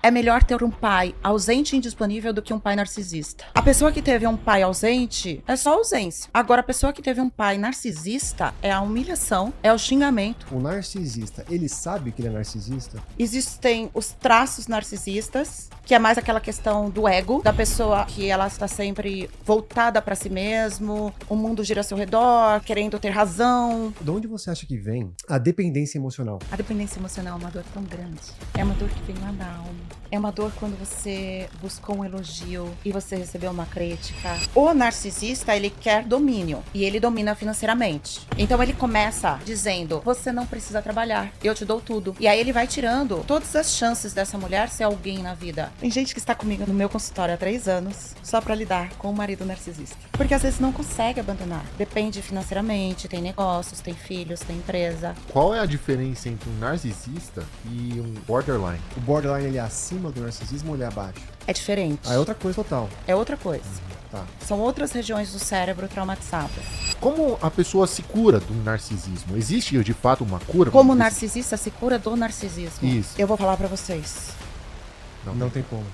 É melhor ter um pai ausente e indisponível do que um pai narcisista. A pessoa que teve um pai ausente é só ausência. Agora, a pessoa que teve um pai narcisista é a humilhação, é o xingamento. O narcisista, ele sabe que ele é narcisista? Existem os traços narcisistas, que é mais aquela questão do ego, da pessoa que ela está sempre voltada para si mesmo, o mundo gira ao seu redor, querendo ter razão. De onde você acha que vem a dependência emocional? A dependência emocional é uma dor tão grande. É uma dor que vem lá da alma. É uma dor quando você buscou um elogio e você recebeu uma crítica. O narcisista, ele quer domínio. E ele domina financeiramente. Então ele começa dizendo, você não precisa trabalhar, eu te dou tudo. E aí ele vai tirando todas as chances dessa mulher ser alguém na vida. Tem gente que está comigo no meu consultório há 3 anos só pra lidar com o marido narcisista. Porque às vezes não consegue abandonar. Depende financeiramente, tem negócios, tem filhos, tem empresa. Qual é a diferença entre um narcisista e um borderline? O borderline, ele é acima do narcisismo ou ele é abaixo? É diferente. Ah, é outra coisa total. É outra coisa. Tá. São outras regiões do cérebro traumatizadas. Como a pessoa se cura do narcisismo? Existe de fato uma cura? Como o narcisista se cura do narcisismo? Isso. Eu vou falar pra vocês. Não tem como.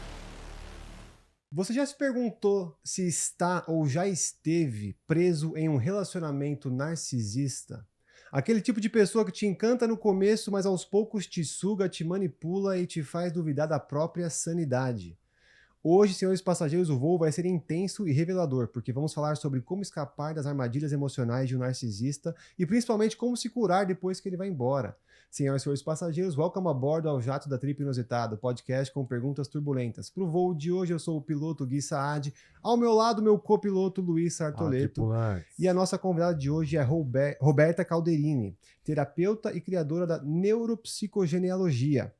Você já se perguntou se está ou já esteve preso em um relacionamento narcisista? Aquele tipo de pessoa que te encanta no começo, mas aos poucos te suga, te manipula e te faz duvidar da própria sanidade. Hoje, senhores passageiros, o voo vai ser intenso e revelador, porque vamos falar sobre como escapar das armadilhas emocionais de um narcisista e principalmente como se curar depois que ele vai embora. Senhoras e senhores passageiros, welcome a bordo ao Jato da Trip Inusitada, podcast com perguntas turbulentas. Para o voo de hoje, eu sou o piloto Gui Saad, ao meu lado, meu copiloto Luiz Sartoleto. E a nossa convidada de hoje é Roberta Calderini, terapeuta e criadora da neuropsicogenealogia,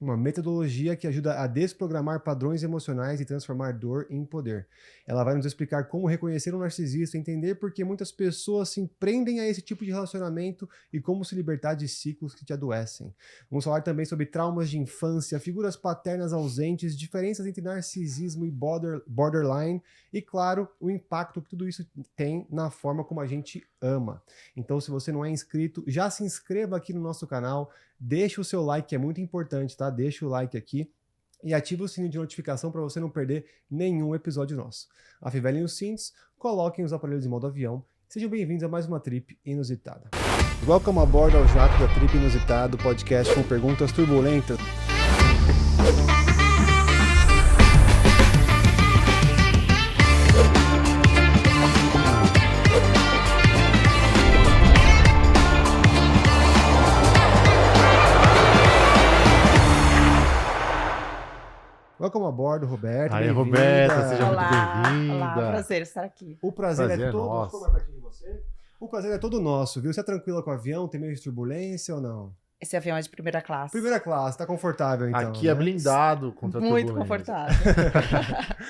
uma metodologia que ajuda a desprogramar padrões emocionais e transformar dor em poder. Ela vai nos explicar como reconhecer um narcisista, entender por que muitas pessoas se prendem a esse tipo de relacionamento e como se libertar de ciclos que te adoecem. Vamos falar também sobre traumas de infância, figuras paternas ausentes, diferenças entre narcisismo e borderline e, claro, o impacto que tudo isso tem na forma como a gente ama. Então, se você não é inscrito, já se inscreva aqui no nosso canal, deixa o seu like, que é muito importante, tá? Deixa o like aqui e ativa o sininho de notificação para você não perder nenhum episódio nosso. Afivelem os cintos, coloquem os aparelhos em modo avião. Sejam bem-vindos a mais uma Trip Inusitada. Welcome a bordo ao Jato da Trip Inusitada, podcast com perguntas turbulentas. Welcome a bordo, Roberta. Aí, Roberta, seja Olá, muito bem-vinda. olá, prazer estar aqui. O prazer é todo nosso. Ficou mais pertinho de você? O prazer é todo nosso, viu? Você é tranquila com o avião? Tem meio de turbulência ou não? Esse avião é de primeira classe. Primeira classe, tá confortável então. Aqui é né? blindado contra Muito turbulência. confortável.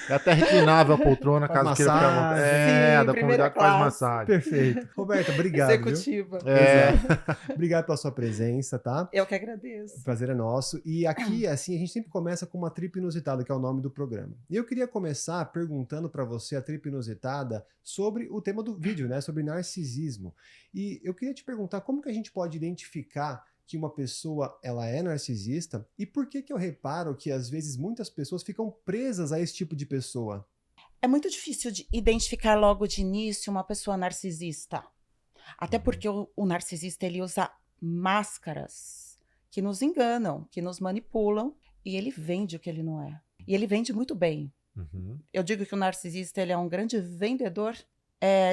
É até reclinável a poltrona, Faz caso queira ficar à vontade. massagem. É, Sim, da primeira convidada que faz classe. massagem. Perfeito. Roberta, obrigado, Executiva. É. Exato. Obrigado pela sua presença, tá? Eu que agradeço. O prazer é nosso. E aqui, assim, a gente sempre começa com uma trip inusitada, que é o nome do programa. E eu queria começar perguntando para você, a trip inusitada, sobre o tema do vídeo, né? Sobre narcisismo. E eu queria te perguntar como que a gente pode identificar que uma pessoa ela é narcisista e por que eu reparo que às vezes muitas pessoas ficam presas a esse tipo de pessoa? É muito difícil de identificar logo de início uma pessoa narcisista. Até porque o narcisista ele usa máscaras que nos enganam, que nos manipulam e ele vende o que ele não é. E ele vende muito bem. Uhum. Eu digo que o narcisista ele é um grande vendedor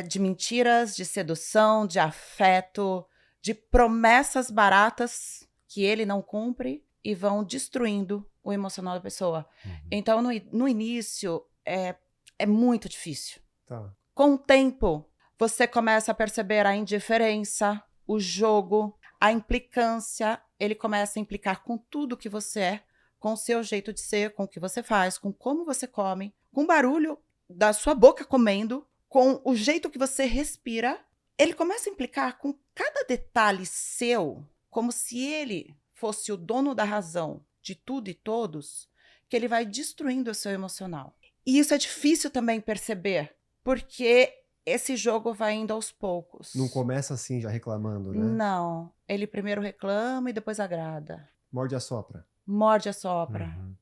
de mentiras, de sedução, de afeto, de promessas baratas que ele não cumpre e vão destruindo o emocional da pessoa. Uhum. Então, no início, é muito difícil. Tá. Com o tempo, você começa a perceber a indiferença, o jogo, a implicância. Ele começa a implicar com tudo que você é, com o seu jeito de ser, com o que você faz, com como você come, com o barulho da sua boca comendo, com o jeito que você respira. Ele começa a implicar com cada detalhe seu, como se ele fosse o dono da razão de tudo e todos, que ele vai destruindo o seu emocional. E isso é difícil também perceber, porque esse jogo vai indo aos poucos. Não começa assim já reclamando, né? Não. Ele primeiro reclama e depois agrada. Morde a sopra. Morde a sopra. Uhum.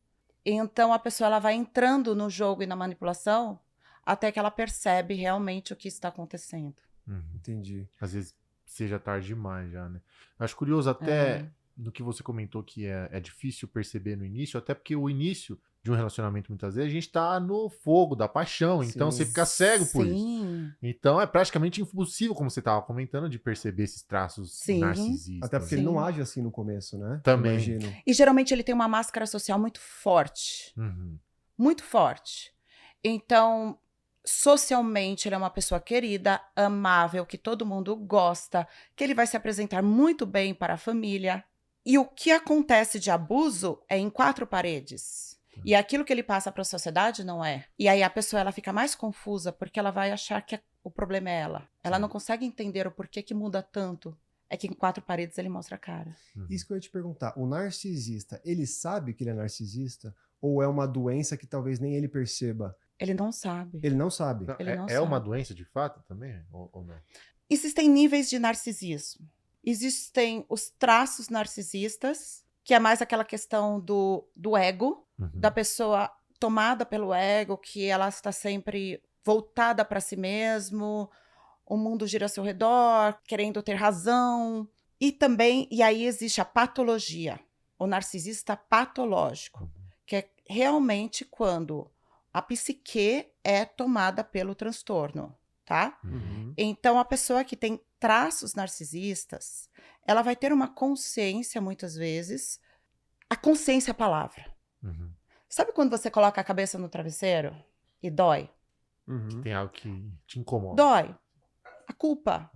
Então a pessoa ela vai entrando no jogo e na manipulação até que ela percebe realmente o que está acontecendo. Entendi. Às vezes seja tarde demais já, né? Eu acho curioso até no que você comentou que é difícil perceber no início, até porque o início de um relacionamento, muitas vezes, a gente tá no fogo da paixão, então Sim. você fica cego por isso. Sim. Então é praticamente impossível, como você tava comentando, de perceber esses traços Sim. narcisistas. Até porque Sim. ele não age assim no começo, né? Também. Imagino. E geralmente ele tem uma máscara social muito forte. Uhum. Muito forte. Então, socialmente, ele é uma pessoa querida, amável, que todo mundo gosta, que ele vai se apresentar muito bem para a família. E o que acontece de abuso é em 4 paredes. E aquilo que ele passa para a sociedade não é. E aí a pessoa ela fica mais confusa porque ela vai achar que o problema é ela. Ela não consegue entender o porquê que muda tanto. É que em 4 paredes ele mostra a cara. Isso que eu ia te perguntar. O narcisista, ele sabe que ele é narcisista? Ou é uma doença que talvez nem ele perceba? Ele não sabe. Ele não sabe. Ele não É uma sabe. doença de fato também? Ou não? Existem níveis de narcisismo. Existem os traços narcisistas, que é mais aquela questão do ego, da pessoa tomada pelo ego, que ela está sempre voltada para si mesmo, o mundo gira ao seu redor, querendo ter razão. E aí existe a patologia, o narcisista patológico, que é realmente quando a psique é tomada pelo transtorno, tá? Então, a pessoa que tem traços narcisistas, ela vai ter uma consciência, muitas vezes. A consciência é a palavra. Sabe quando você coloca a cabeça no travesseiro e dói? Tem algo que te incomoda. Dói. A culpa,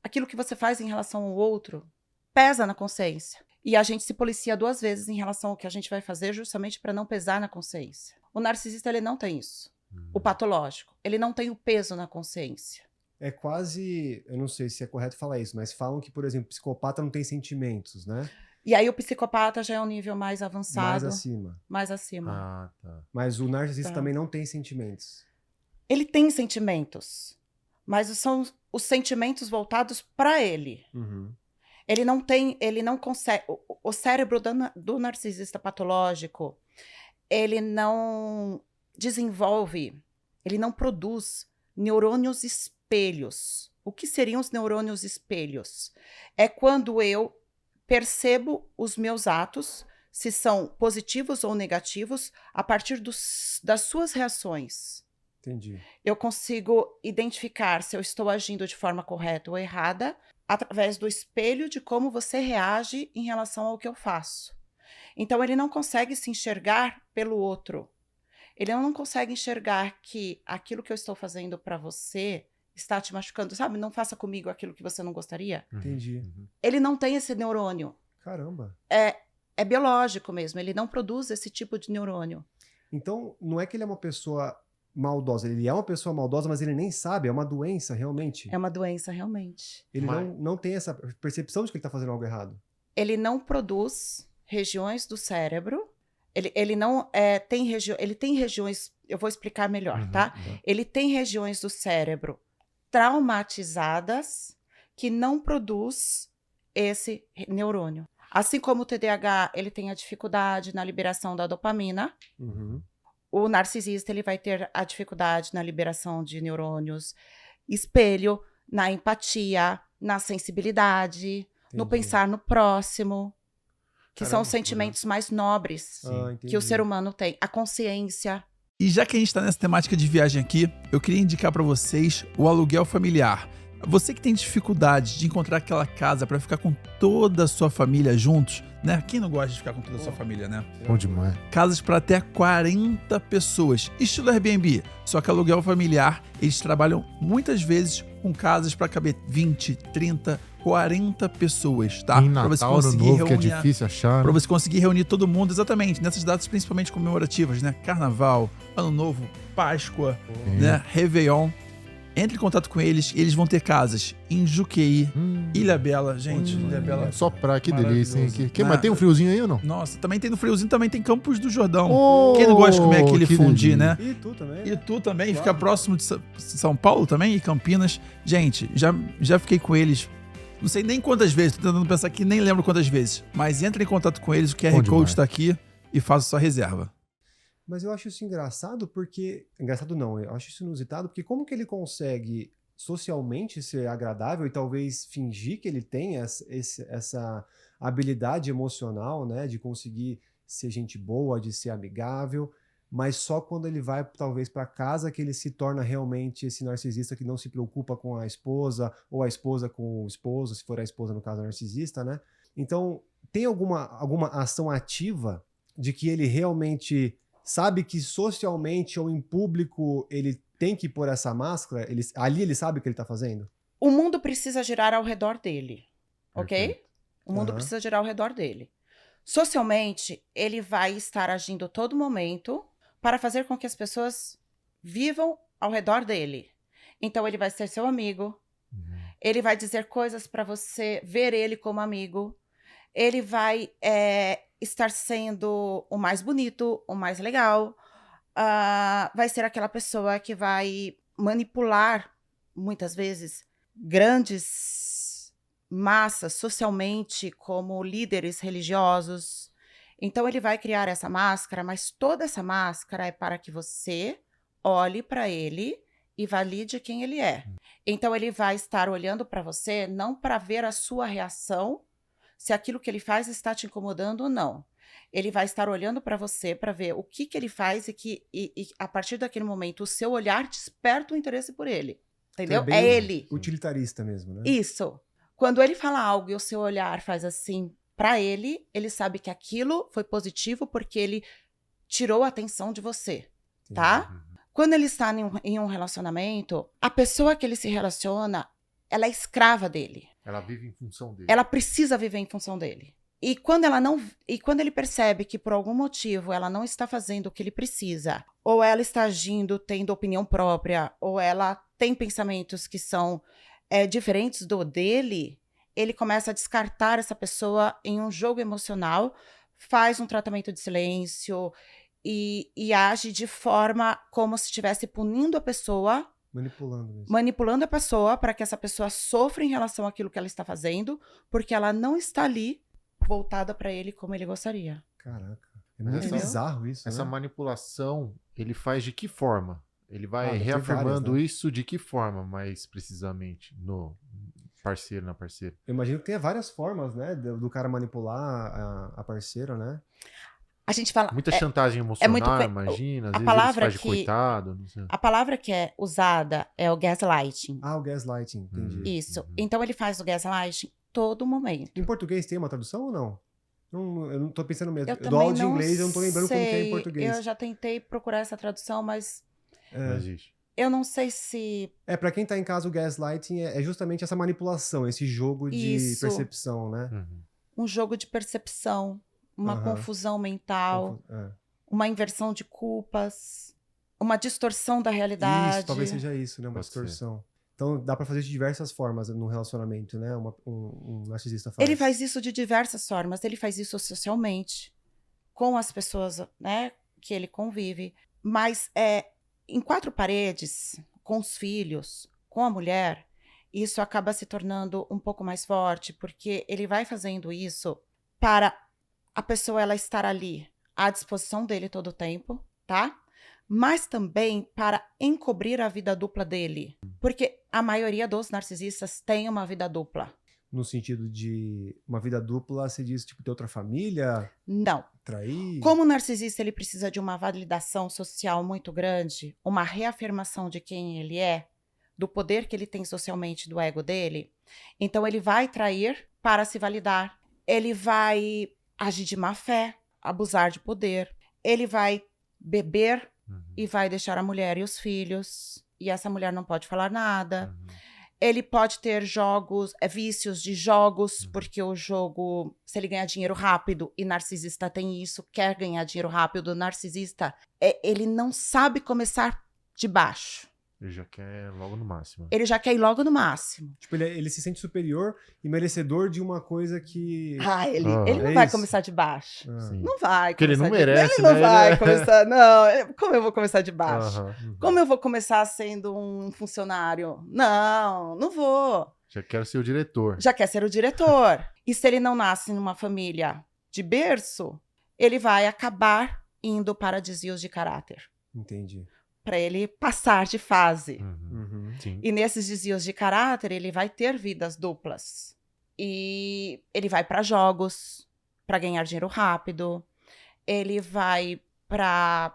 aquilo que você faz em relação ao outro, pesa na consciência. E a gente se policia 2 vezes em relação ao que a gente vai fazer, justamente para não pesar na consciência. O narcisista, ele não tem isso. O patológico. Ele não tem o peso na consciência. É quase, eu não sei se é correto falar isso, mas falam que, por exemplo, psicopata não tem sentimentos, né? E aí o psicopata já é um nível mais avançado. Mais acima. Mais acima. Tá. Mas o narcisista Tá. também não tem sentimentos. Ele tem sentimentos, mas são os sentimentos voltados para ele. Ele não consegue. O cérebro do narcisista patológico, ele não desenvolve, ele não produz neurônios espelhos. O que seriam os neurônios espelhos? É quando eu percebo os meus atos, se são positivos ou negativos, a partir das suas reações. Entendi. Eu consigo identificar se eu estou agindo de forma correta ou errada através do espelho de como você reage em relação ao que eu faço. Então, ele não consegue se enxergar pelo outro. Ele não consegue enxergar que aquilo que eu estou fazendo para você está te machucando. Sabe? Não faça comigo aquilo que você não gostaria. Entendi. Ele não tem esse neurônio. Caramba. É biológico mesmo. Ele não produz esse tipo de neurônio. Então, não é que ele é uma pessoa maldosa. Ele é uma pessoa maldosa, mas ele nem sabe. É uma doença, realmente. É uma doença, realmente. Ele não tem essa percepção de que ele está fazendo algo errado. Ele não produz regiões do cérebro. Ele não tem regiões. Ele tem regiões. Eu vou explicar melhor, tá? Ele tem regiões do cérebro traumatizadas que não produz esse neurônio. Assim como o TDAH, ele tem a dificuldade na liberação da dopamina. O narcisista, ele vai ter a dificuldade na liberação de neurônios espelho, na empatia, na sensibilidade, no pensar no próximo, que são os sentimentos mais nobres que o ser humano tem. A consciência. E já que a gente está nessa temática de viagem aqui, eu queria indicar para vocês o aluguel familiar. Você que tem dificuldade de encontrar aquela casa para ficar com toda a sua família juntos, né? Quem não gosta de ficar com toda a sua família, né? Bom demais. Casas para até 40 pessoas, estilo Airbnb. Só que aluguel familiar, eles trabalham muitas vezes com casas para caber 20, 30, 40 pessoas, tá? Em Natal, Ano Novo, que é difícil achar. Para você conseguir reunir todo mundo, exatamente, nessas datas principalmente comemorativas, né? Carnaval, Ano Novo, Páscoa, né? Réveillon. Entre em contato com eles, eles vão ter casas em Juqueí, Ilhabela, gente, Ilhabela. Só pra que delícia, hein? Maravilhoso. Mas tem um friozinho aí ou não? Nossa, também tem no friozinho, também tem Campos do Jordão. Oh, Quem não gosta de comer aquele que fundi, delícia. né? E tu também. E tu também, Claro. fica próximo de São Paulo também e Campinas. Gente, já fiquei com eles, não sei nem quantas vezes, tô tentando pensar aqui, nem lembro quantas vezes. Mas entre em contato com eles, o QR Bom Code demais. está aqui e faça sua reserva. Mas eu acho isso engraçado porque... Engraçado não, eu acho isso inusitado porque como que ele consegue socialmente ser agradável e talvez fingir que ele tem essa habilidade emocional, né? De conseguir ser gente boa, de ser amigável, mas só quando ele vai talvez para casa que ele se torna realmente esse narcisista que não se preocupa com a esposa ou a esposa com o esposo, se for a esposa no caso narcisista, né? Então, tem alguma ação ativa de que ele realmente sabe que socialmente ou em público ele tem que pôr essa máscara? Ali ele sabe o que ele tá fazendo? O mundo precisa girar ao redor dele, ok? Perfeito. O mundo precisa girar ao redor dele. Socialmente, ele vai estar agindo todo momento para fazer com que as pessoas vivam ao redor dele. Então, ele vai ser seu amigo, ele vai dizer coisas para você ver ele como amigo, ele vai estar sendo o mais bonito, o mais legal, vai ser aquela pessoa que vai manipular, muitas vezes, grandes massas socialmente como líderes religiosos. Então, ele vai criar essa máscara, mas toda essa máscara é para que você olhe para ele e valide quem ele é. Então, ele vai estar olhando para você não para ver a sua reação, se aquilo que ele faz está te incomodando ou não. Ele vai estar olhando para você para ver o que ele faz e a partir daquele momento o seu olhar desperta o interesse por ele. Entendeu? Então É ele. Utilitarista mesmo, né? Isso. Quando ele fala algo e o seu olhar faz assim para ele, ele sabe que aquilo foi positivo porque ele tirou a atenção de você, tá? Quando ele está em um relacionamento, a pessoa que ele se relaciona, ela é escrava dele. Ela vive em função dele. Ela precisa viver em função dele. E quando ele percebe que por algum motivo ela não está fazendo o que ele precisa, ou ela está agindo tendo opinião própria, ou ela tem pensamentos que são diferentes do dele, ele começa a descartar essa pessoa em um jogo emocional, faz um tratamento de silêncio e age de forma como se estivesse punindo a pessoa, manipulando a pessoa para que essa pessoa sofra em relação àquilo que ela está fazendo, porque ela não está ali voltada para ele como ele gostaria. Caraca, é muito bizarro isso, Essa né? manipulação, ele faz de que forma? Ele vai deve ter reafirmando várias, né? isso de que forma, mais precisamente, no parceiro, na parceira? Eu imagino que tenha várias formas, né? Do cara manipular a parceira, né? A gente fala... Muita chantagem emocional, imagina. Às vezes ele faz de coitado. Não sei. A palavra que é usada é o gaslighting. Ah, o gaslighting, entendi. Isso. Então ele faz o gaslighting todo momento. Em português tem uma tradução ou não? Eu não tô pensando mesmo. Eu Eu dou aula de também inglês, eu não tô lembrando como que é em português. Eu já tentei procurar essa tradução, mas Não existe. eu não sei se... Pra quem tá em casa, o gaslighting é justamente essa manipulação, esse jogo de Isso. percepção, né? Um jogo de percepção, uma confusão mental, uma inversão de culpas, uma distorção da realidade. Isso, talvez seja isso, né? Uma Pode distorção. Então dá pra fazer de diversas formas no relacionamento, né? Um narcisista faz. Ele faz isso de diversas formas. Ele faz isso socialmente, com as pessoas, né, que ele convive. Mas em quatro paredes, com os filhos, com a mulher, isso acaba se tornando um pouco mais forte, porque ele vai fazendo isso para a pessoa ela estar ali à disposição dele todo o tempo, tá? Mas também para encobrir a vida dupla dele. Porque a maioria dos narcisistas tem uma vida dupla. No sentido de uma vida dupla, você diz, tipo, ter outra família? Não. Trair? Como o narcisista ele precisa de uma validação social muito grande, uma reafirmação de quem ele é, do poder que ele tem socialmente, do ego dele, então ele vai trair para se validar. Ele vai agir de má fé, abusar de poder. Ele vai beber e vai deixar a mulher e os filhos, e essa mulher não pode falar nada. Ele pode ter vícios de jogos, porque o jogo, se ele ganhar dinheiro rápido, e narcisista tem isso, quer ganhar dinheiro rápido, narcisista, ele não sabe começar de baixo. Ele já quer logo no máximo. Ele já quer ir logo no máximo. Tipo, ele se sente superior e merecedor de uma coisa que... Ele não vai isso. começar de baixo. Sim. Não vai Porque ele começar não de... merece, Ele não né? vai começar... Não, como eu vou começar de baixo? Aham. Como eu vou começar sendo um funcionário? Não vou. Já quero ser o diretor. Já quer ser o diretor. E se ele não nasce numa família de berço, ele vai acabar indo para desvios de caráter, Entendi. para ele passar de fase. Uhum. Sim. E nesses desvios de caráter, ele vai ter vidas duplas. E ele vai para jogos, para ganhar dinheiro rápido. Ele vai para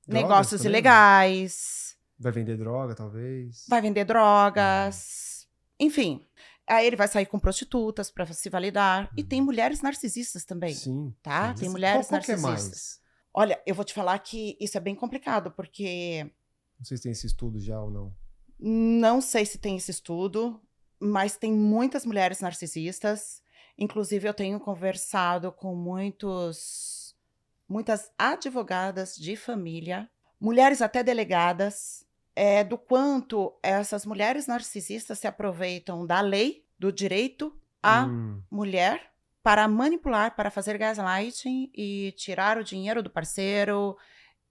Drogas negócios também, né? ilegais. Vai vender droga, talvez. Vai vender drogas. Enfim. Aí ele vai sair com prostitutas para se validar. E tem mulheres narcisistas também, Sim. tá? sim. Tem mulheres Qual que é narcisistas. mais? Olha, eu vou te falar que isso é bem complicado, porque Não sei se tem esse estudo já ou não. não sei se tem esse estudo, mas tem muitas mulheres narcisistas. Inclusive, eu tenho conversado com muitas advogadas de família, mulheres até delegadas, do quanto essas mulheres narcisistas se aproveitam da lei, do direito à mulher, para manipular, para fazer gaslighting e tirar o dinheiro do parceiro.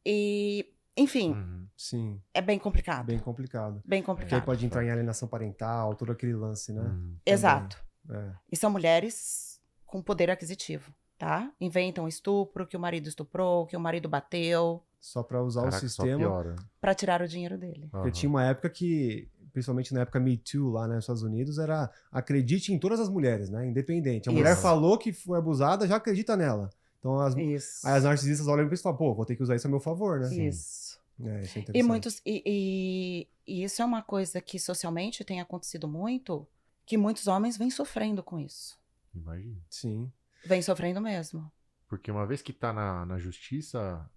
E, enfim, Sim. é bem complicado. Bem complicado. Bem Porque aí complicado. pode entrar em alienação parental, todo aquele lance, né? Exato. É. E são mulheres com poder aquisitivo, tá? Inventam estupro, que o marido estuprou, que o marido bateu, Só pra usar Caraca, o só sistema. piora. para tirar o dinheiro dele. Porque tinha uma época que, principalmente na época Me Too, lá nos Estados Unidos, era acredite em todas as mulheres, né? Independente. A mulher Isso. falou que foi abusada, já acredita nela. Então Isso. aí as narcisistas olham pra isso e falam, pô, vou ter que usar isso a meu favor, né? Isso. Isso é interessante. E muitos. E isso é uma coisa que socialmente tem acontecido muito, que muitos homens vêm sofrendo com isso. Imagina. Sim. Vêm sofrendo mesmo. Porque uma vez que tá na justiça,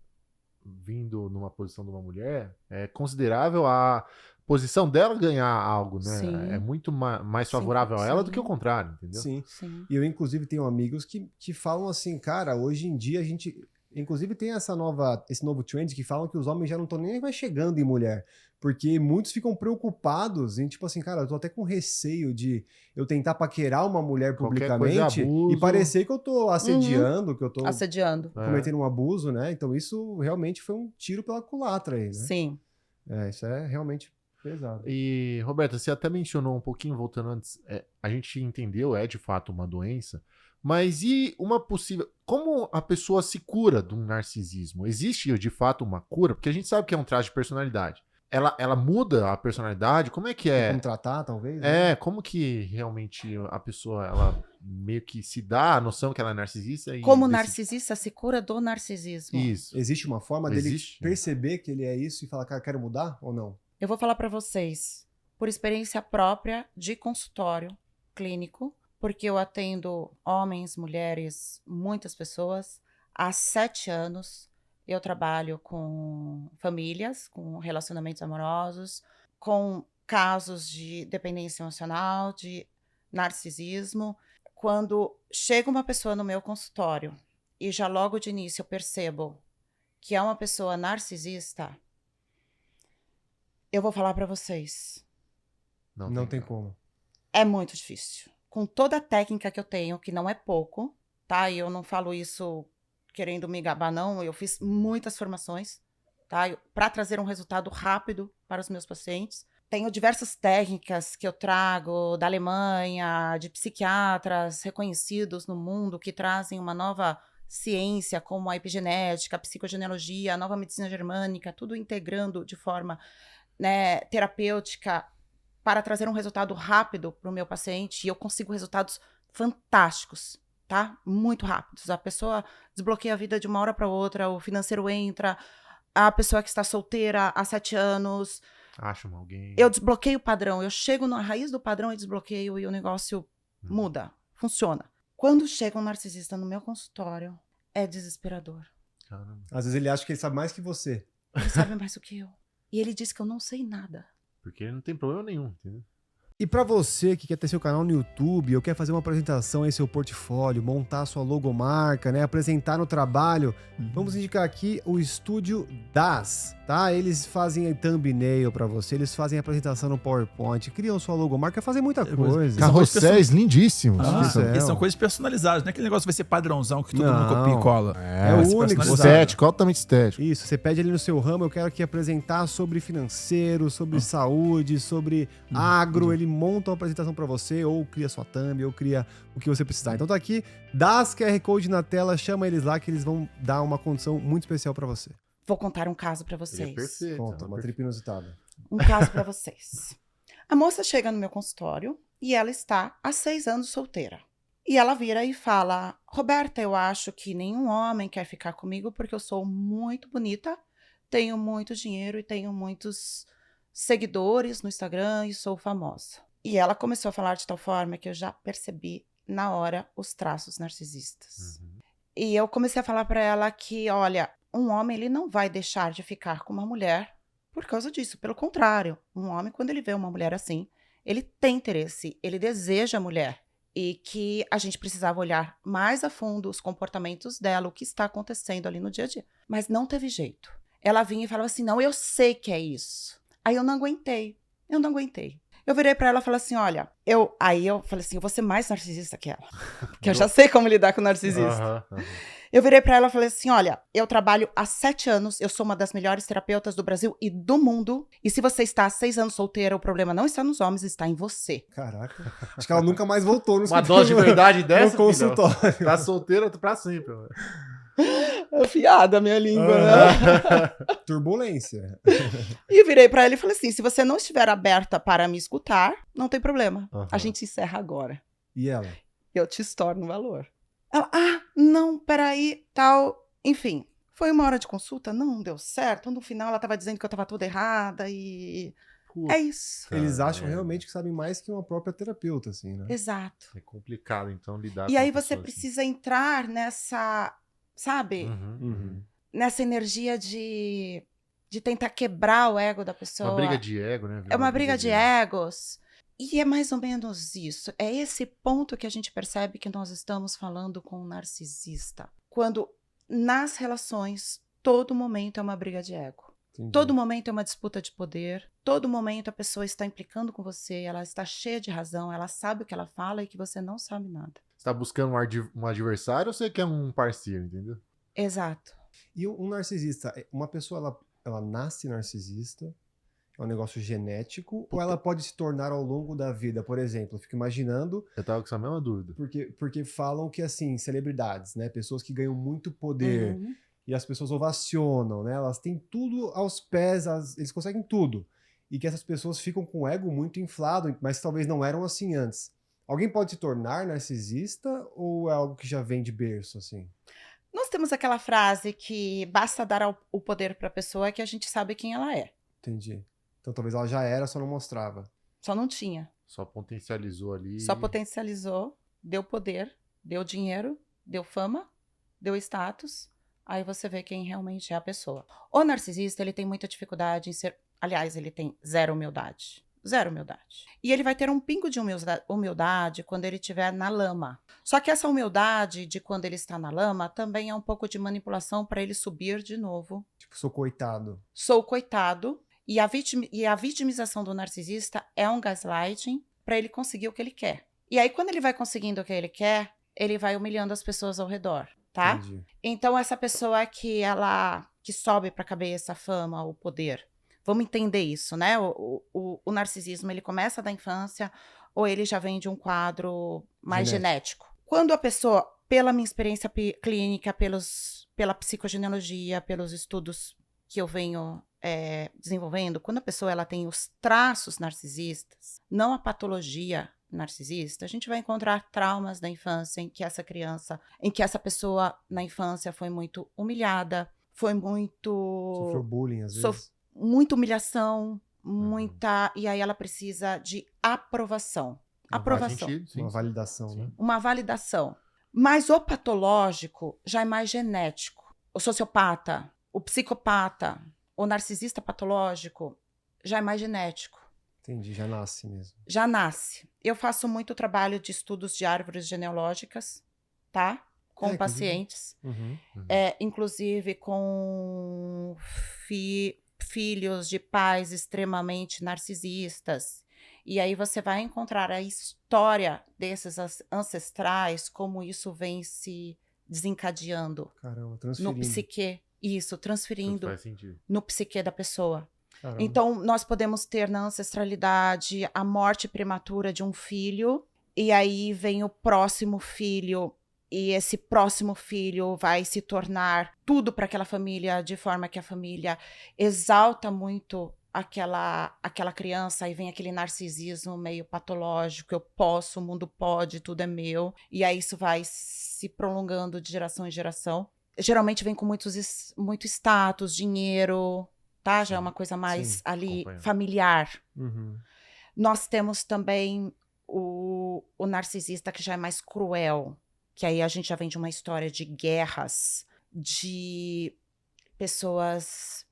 vindo numa posição de uma mulher, é considerável a posição dela ganhar algo, né? Sim. É muito mais Sim, favorável a ela do sim. que o contrário, entendeu? Sim. Sim. E eu, inclusive, tenho amigos que falam assim, cara, hoje em dia a gente. Inclusive, tem esse novo trend que falam que os homens já não estão nem mais chegando em mulher. Porque muitos ficam preocupados em, tipo assim, cara, eu tô até com receio de eu tentar paquerar uma mulher Qualquer coisa é publicamente abuso. e parecer que eu tô assediando, que eu tô Assediando. cometendo um abuso, né? Então isso realmente foi um tiro pela culatra aí, né? Sim. Isso é realmente pesado. E, Roberta, você até mencionou um pouquinho, voltando antes, a gente entendeu, é de fato uma doença, mas e uma possível... Como a pessoa se cura de um narcisismo? Existe, de fato, uma cura? Porque a gente sabe que é um traço de personalidade. Ela muda a personalidade? Como é que é? Como tratar, talvez? né? Como que realmente a pessoa, ela meio que se dá a noção que ela é narcisista? E Como decide- narcisista se cura do narcisismo. Isso. Existe uma forma Existe? dele perceber que ele é isso e falar, cara, quero mudar ou não? Eu vou falar para vocês, por experiência própria de consultório clínico, porque eu atendo homens, mulheres, muitas pessoas. Há 7 anos eu trabalho com famílias, com relacionamentos amorosos, com casos de dependência emocional, de narcisismo. Quando chega uma pessoa no meu consultório e já logo de início eu percebo que é uma pessoa narcisista, eu vou falar para vocês, Não tem como. é muito difícil. Com toda a técnica que eu tenho, que não é pouco, tá? E eu não falo isso querendo me gabar, não. Eu fiz muitas formações, tá? Para trazer um resultado rápido para os meus pacientes. Tenho diversas técnicas que eu trago da Alemanha, de psiquiatras reconhecidos no mundo que trazem uma nova ciência, como a epigenética, a psicogenealogia, a nova medicina germânica, tudo integrando de forma, né, terapêutica para trazer um resultado rápido para o meu paciente. E eu consigo resultados fantásticos, tá? Muito rápidos. A pessoa desbloqueia a vida de uma hora para outra, o financeiro entra, a pessoa que está solteira há 7 anos... Acha alguém. Eu desbloqueio o padrão, eu chego na raiz do padrão e desbloqueio e o negócio muda, funciona. Quando chega um narcisista no meu consultório, é desesperador. Caramba. Às vezes ele acha que ele sabe mais que você. Ele sabe mais do que eu. E ele diz que eu não sei nada. Porque ele não tem problema nenhum, entendeu? E pra você que quer ter seu canal no YouTube ou quer fazer uma apresentação em seu portfólio, montar sua logomarca, né, apresentar no trabalho, vamos indicar aqui o Estúdio Das, tá? Eles fazem thumbnail pra você, eles fazem apresentação no PowerPoint, criam sua logomarca, fazem muita coisa. Carrosséis lindíssimos. Ah, Isso é, e são ó. coisas personalizadas, não é aquele negócio que vai ser padrãozão que todo Não. mundo copia e cola. É Vai ser único, personalizado. Estético, altamente estético. Isso, você pede ali no seu ramo, eu quero aqui apresentar sobre financeiro, sobre saúde, sobre agro, ele ele monta uma apresentação pra você, ou cria sua thumb, ou cria o que você precisar. Então tá aqui, dá as QR Code na tela, chama eles lá que eles vão dar uma condição muito especial pra você. Vou contar um caso pra Ele é vocês. perfeito. Conta, uma trip inusitada. Um caso pra vocês. A moça chega no meu consultório e ela está há 6 anos solteira. E ela vira e fala: Roberta, eu acho que nenhum homem quer ficar comigo porque eu sou muito bonita, tenho muito dinheiro e tenho muitos seguidores no Instagram e sou famosa. E ela começou a falar de tal forma que eu já percebi na hora os traços narcisistas. Uhum. E eu comecei a falar pra ela que, olha, um homem ele não vai deixar de ficar com uma mulher por causa disso. Pelo contrário, um homem, quando ele vê uma mulher assim, ele tem interesse, ele deseja a mulher. E que a gente precisava olhar mais a fundo os comportamentos dela, o que está acontecendo ali no dia a dia. Mas não teve jeito. Ela vinha e falava assim, não, eu sei que é isso. Aí eu não aguentei. Eu virei pra ela e falei assim, olha, aí eu falei assim, eu vou ser mais narcisista que ela. Porque eu já sei como lidar com narcisista. Aham. Eu virei pra ela e falei assim, olha, eu trabalho há 7 anos, eu sou uma das melhores terapeutas do Brasil e do mundo, e se você está há 6 anos solteira, o problema não está nos homens, está em você. Caraca. Acho que ela nunca mais voltou no Uma dose de verdade dessa, no consultório. filha? Tá solteira pra sempre. Mano. Afiada a minha língua, né? Turbulência. E virei pra ela e falei assim, se você não estiver aberta para me escutar, não tem problema. Aham. A gente encerra agora. E ela? Eu te estorno o valor. Ela, não, peraí, tal. Enfim, foi uma hora de consulta, não deu certo. No final ela tava dizendo que eu tava toda errada e... Puta, É isso. Eles acham merda. realmente que sabem mais que uma própria terapeuta, assim, né? Exato. É complicado, então, lidar E com aí uma você pessoa precisa entrar nessa, sabe? assim. Uhum. Uhum. Nessa energia de tentar quebrar o ego da pessoa. Uma briga de ego, né? É uma briga de egos. E é mais ou menos isso. É esse ponto que a gente percebe que nós estamos falando com um narcisista. Quando nas relações, todo momento é uma briga de ego. Entendi. Todo momento é uma disputa de poder. Todo momento a pessoa está implicando com você. Ela está cheia de razão. Ela sabe o que ela fala e que você não sabe nada. Você tá buscando um adversário ou você quer um parceiro, entendeu? Exato. E um narcisista, uma pessoa, ela nasce narcisista, é um negócio genético, ou ela pode se tornar ao longo da vida? Por exemplo, eu fico imaginando, Eu tava com essa mesma dúvida. porque falam que, assim, celebridades, né? Pessoas que ganham muito poder, Uhum. e as pessoas ovacionam, né? Elas têm tudo aos pés, eles conseguem tudo. E que essas pessoas ficam com o ego muito inflado, mas talvez não eram assim antes. Alguém pode se tornar narcisista, ou é algo que já vem de berço, assim? Nós temos aquela frase que basta dar o poder para a pessoa que a gente sabe quem ela é. Entendi. Então talvez ela já era, só não mostrava. Só não tinha. Só potencializou ali. Só potencializou, deu poder, deu dinheiro, deu fama, deu status. Aí você vê quem realmente é a pessoa. O narcisista, ele tem muita dificuldade em ser... Aliás, ele tem zero humildade. Zero humildade. E ele vai ter um pingo de humildade quando ele estiver na lama. Só que essa humildade de quando ele está na lama também é um pouco de manipulação para ele subir de novo. Tipo, sou coitado. Sou coitado. E a vitimização do narcisista é um gaslighting para ele conseguir o que ele quer. E aí, quando ele vai conseguindo o que ele quer, ele vai humilhando as pessoas ao redor, tá? Entendi. Então, essa pessoa que sobe para a cabeça a fama, o poder. Vamos entender isso, né? O narcisismo, ele começa da infância ou ele já vem de um quadro mais genético? Quando a pessoa, pela minha experiência clínica, pela psicogenealogia, pelos estudos que eu venho desenvolvendo, quando a pessoa ela tem os traços narcisistas, não a patologia narcisista, a gente vai encontrar traumas da infância em que essa pessoa na infância foi muito humilhada, foi muito... Sofreu bullying, às vezes. Muita humilhação, e aí ela precisa de aprovação. Aprovação. Faz sentido, sim. Uma validação, né? Uma validação. Mas o patológico já é mais genético. O sociopata, o psicopata, o narcisista patológico já é mais genético. Entendi, já nasce mesmo. Já nasce. Eu faço muito trabalho de estudos de árvores genealógicas, tá? Com pacientes. Uhum. Inclusive com filhos de pais extremamente narcisistas. E aí você vai encontrar a história desses ancestrais, como isso vem se desencadeando. Caramba, transferindo. No psique. Isso, transferindo Faz sentido. no psique da pessoa. Caramba. Então, nós podemos ter na ancestralidade a morte prematura de um filho, e aí vem o próximo filho, e esse próximo filho vai se tornar tudo para aquela família, de forma que a família exalta muito aquela criança, e vem aquele narcisismo meio patológico, eu posso, o mundo pode, tudo é meu, e aí isso vai se prolongando de geração em geração. Geralmente vem com muito status, dinheiro, tá? Já é uma coisa mais Sim, ali acompanho. familiar. Uhum. Nós temos também o narcisista, que já é mais cruel, que aí a gente já vem de uma história de guerras, de pessoas